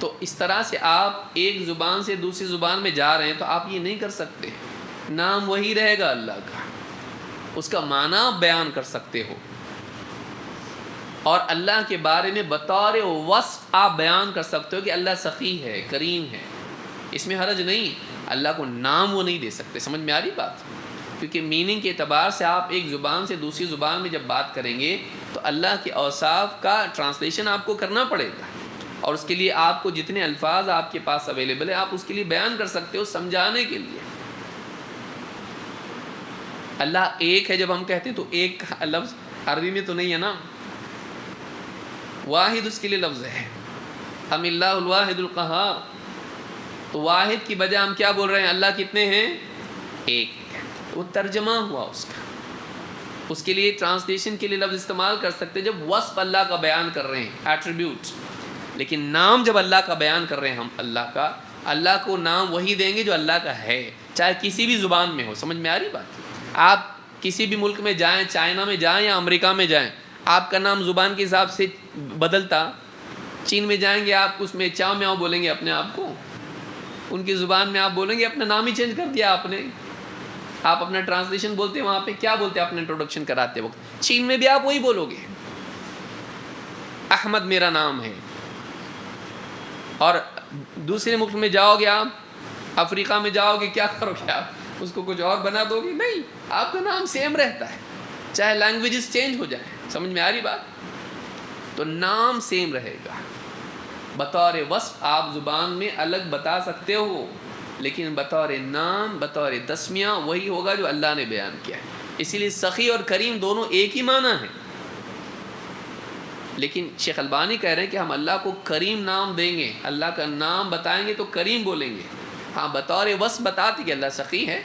تو اس طرح سے آپ ایک زبان سے دوسری زبان میں جا رہے ہیں تو آپ یہ نہیں کر سکتے، نام وہی رہے گا اللہ کا، اس کا معنی آپ بیان کر سکتے ہو، اور اللہ کے بارے میں بطور وصف آپ بیان کر سکتے ہو کہ اللہ سخی ہے، کریم ہے، اس میں حرج نہیں۔ اللہ کو نام وہ نہیں دے سکتے، سمجھ میں آ رہی بات؟ کیونکہ میننگ کے اعتبار سے آپ ایک زبان سے دوسری زبان میں جب بات کریں گے تو اللہ کے اوصاف کا ٹرانسلیشن آپ کو کرنا پڑے گا، اور اس کے لیے آپ کو جتنے الفاظ آپ کے پاس اویلیبل ہے آپ اس کے لیے بیان کر سکتے ہو سمجھانے کے لیے۔ اللہ ایک ہے جب ہم کہتے ہیں تو ایک لفظ عربی میں تو نہیں ہے نا، واحد اس کے لیے لفظ ہے، ہم اللہ الواحد القہار، تو واحد کی بجائے ہم کیا بول رہے ہیں؟ اللہ کتنے ہیں؟ ایک ہے، وہ ترجمہ ہوا اس کا، اس کے لیے ٹرانسلیشن کے لیے لفظ استعمال کر سکتے جب وصف اللہ کا بیان کر رہے ہیں، ایٹریبیوٹ، لیکن نام جب اللہ کا بیان کر رہے ہیں ہم اللہ کا، اللہ کو نام وہی دیں گے جو اللہ کا ہے، چاہے کسی بھی زبان میں ہو۔ سمجھ میں آ رہی بات؟ آپ کسی بھی ملک میں جائیں، چائنا میں جائیں یا امریکہ میں جائیں، آپ کا نام زبان کے حساب سے بدلتا، چین میں جائیں گے آپ اس میں چاؤ میاؤ بولیں گے اپنے آپ کو، ان کی زبان میں آپ بولیں گے اپنا نام ہی چینج کر دیا آپ نے، آپ اپنا ٹرانسلیشن بولتے ہیں وہاں پہ کیا بولتے ہیں اپنا انٹروڈکشن کراتے وقت، چین میں بھی آپ وہی بولو گے، احمد میرا نام ہے، اور دوسرے ملک میں جاؤ گے آپ، افریقہ میں جاؤ گے کیا کرو گے آپ؟ اس کو کچھ اور بنا دو گے؟ نہیں، آپ کا نام سیم رہتا ہے، چاہے لینگویجز چینج ہو جائیں۔ سمجھ میں آ رہی بات؟ تو نام سیم رہے گا، بطور وصف آپ زبان میں الگ بتا سکتے ہو، لیکن بطور نام، بطور تسمیہ وہی ہوگا جو اللہ نے بیان کیا ہے۔ اسی لیے سخی اور کریم دونوں ایک ہی معنی ہیں، لیکن شیخ البانی کہہ رہے ہیں کہ ہم اللہ کو کریم نام دیں گے، اللہ کا نام بتائیں گے تو کریم بولیں گے، ہاں بطور وصف بتاتے کہ اللہ سخی ہے،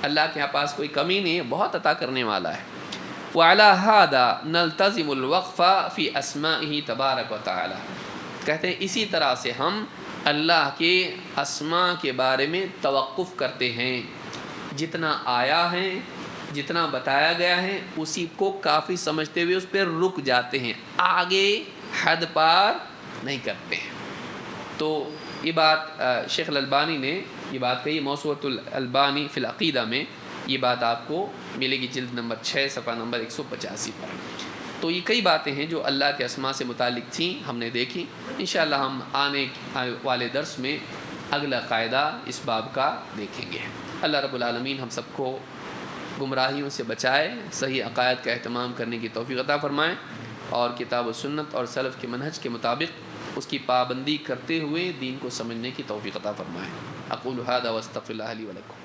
اللہ کے پاس کوئی کمی نہیں ہے، بہت عطا کرنے والا ہے۔ وَعَلَى هَذَا نَلْتَزِمُ الْوَقْفَ فِي أَسْمَائِهِ تَبَارَكَ وَتَعَالَى، کہتے ہیں اسی طرح سے ہم اللہ کے اسماء کے بارے میں توقف کرتے ہیں، جتنا آیا ہے، جتنا بتایا گیا ہے اسی کو کافی سمجھتے ہوئے اس پہ رک جاتے ہیں، آگے حد پار نہیں کرتے ہیں۔ تو یہ بات شیخ الالبانی نے یہ بات کہی، موسوعۃ الالبانی فی العقیدہ میں یہ بات آپ کو ملے گی، جلد نمبر 6 صفحہ نمبر 185 پر۔ تو یہ کئی باتیں ہیں جو اللہ کے اسماء سے متعلق تھیں، ہم نے دیکھی۔ انشاءاللہ ہم آنے والے درس میں اگلا قاعدہ اس باب کا دیکھیں گے۔ اللہ رب العالمین ہم سب کو گمراہیوں سے بچائے، صحیح عقائد کا اہتمام کرنے کی توفیق عطا فرمائے، اور کتاب و سنت اور سلف کے منہج کے مطابق اس کی پابندی کرتے ہوئے دین کو سمجھنے کی توفیق عطا فرمائے۔ اقول ھذا واستغفر اللہ لی ولکم۔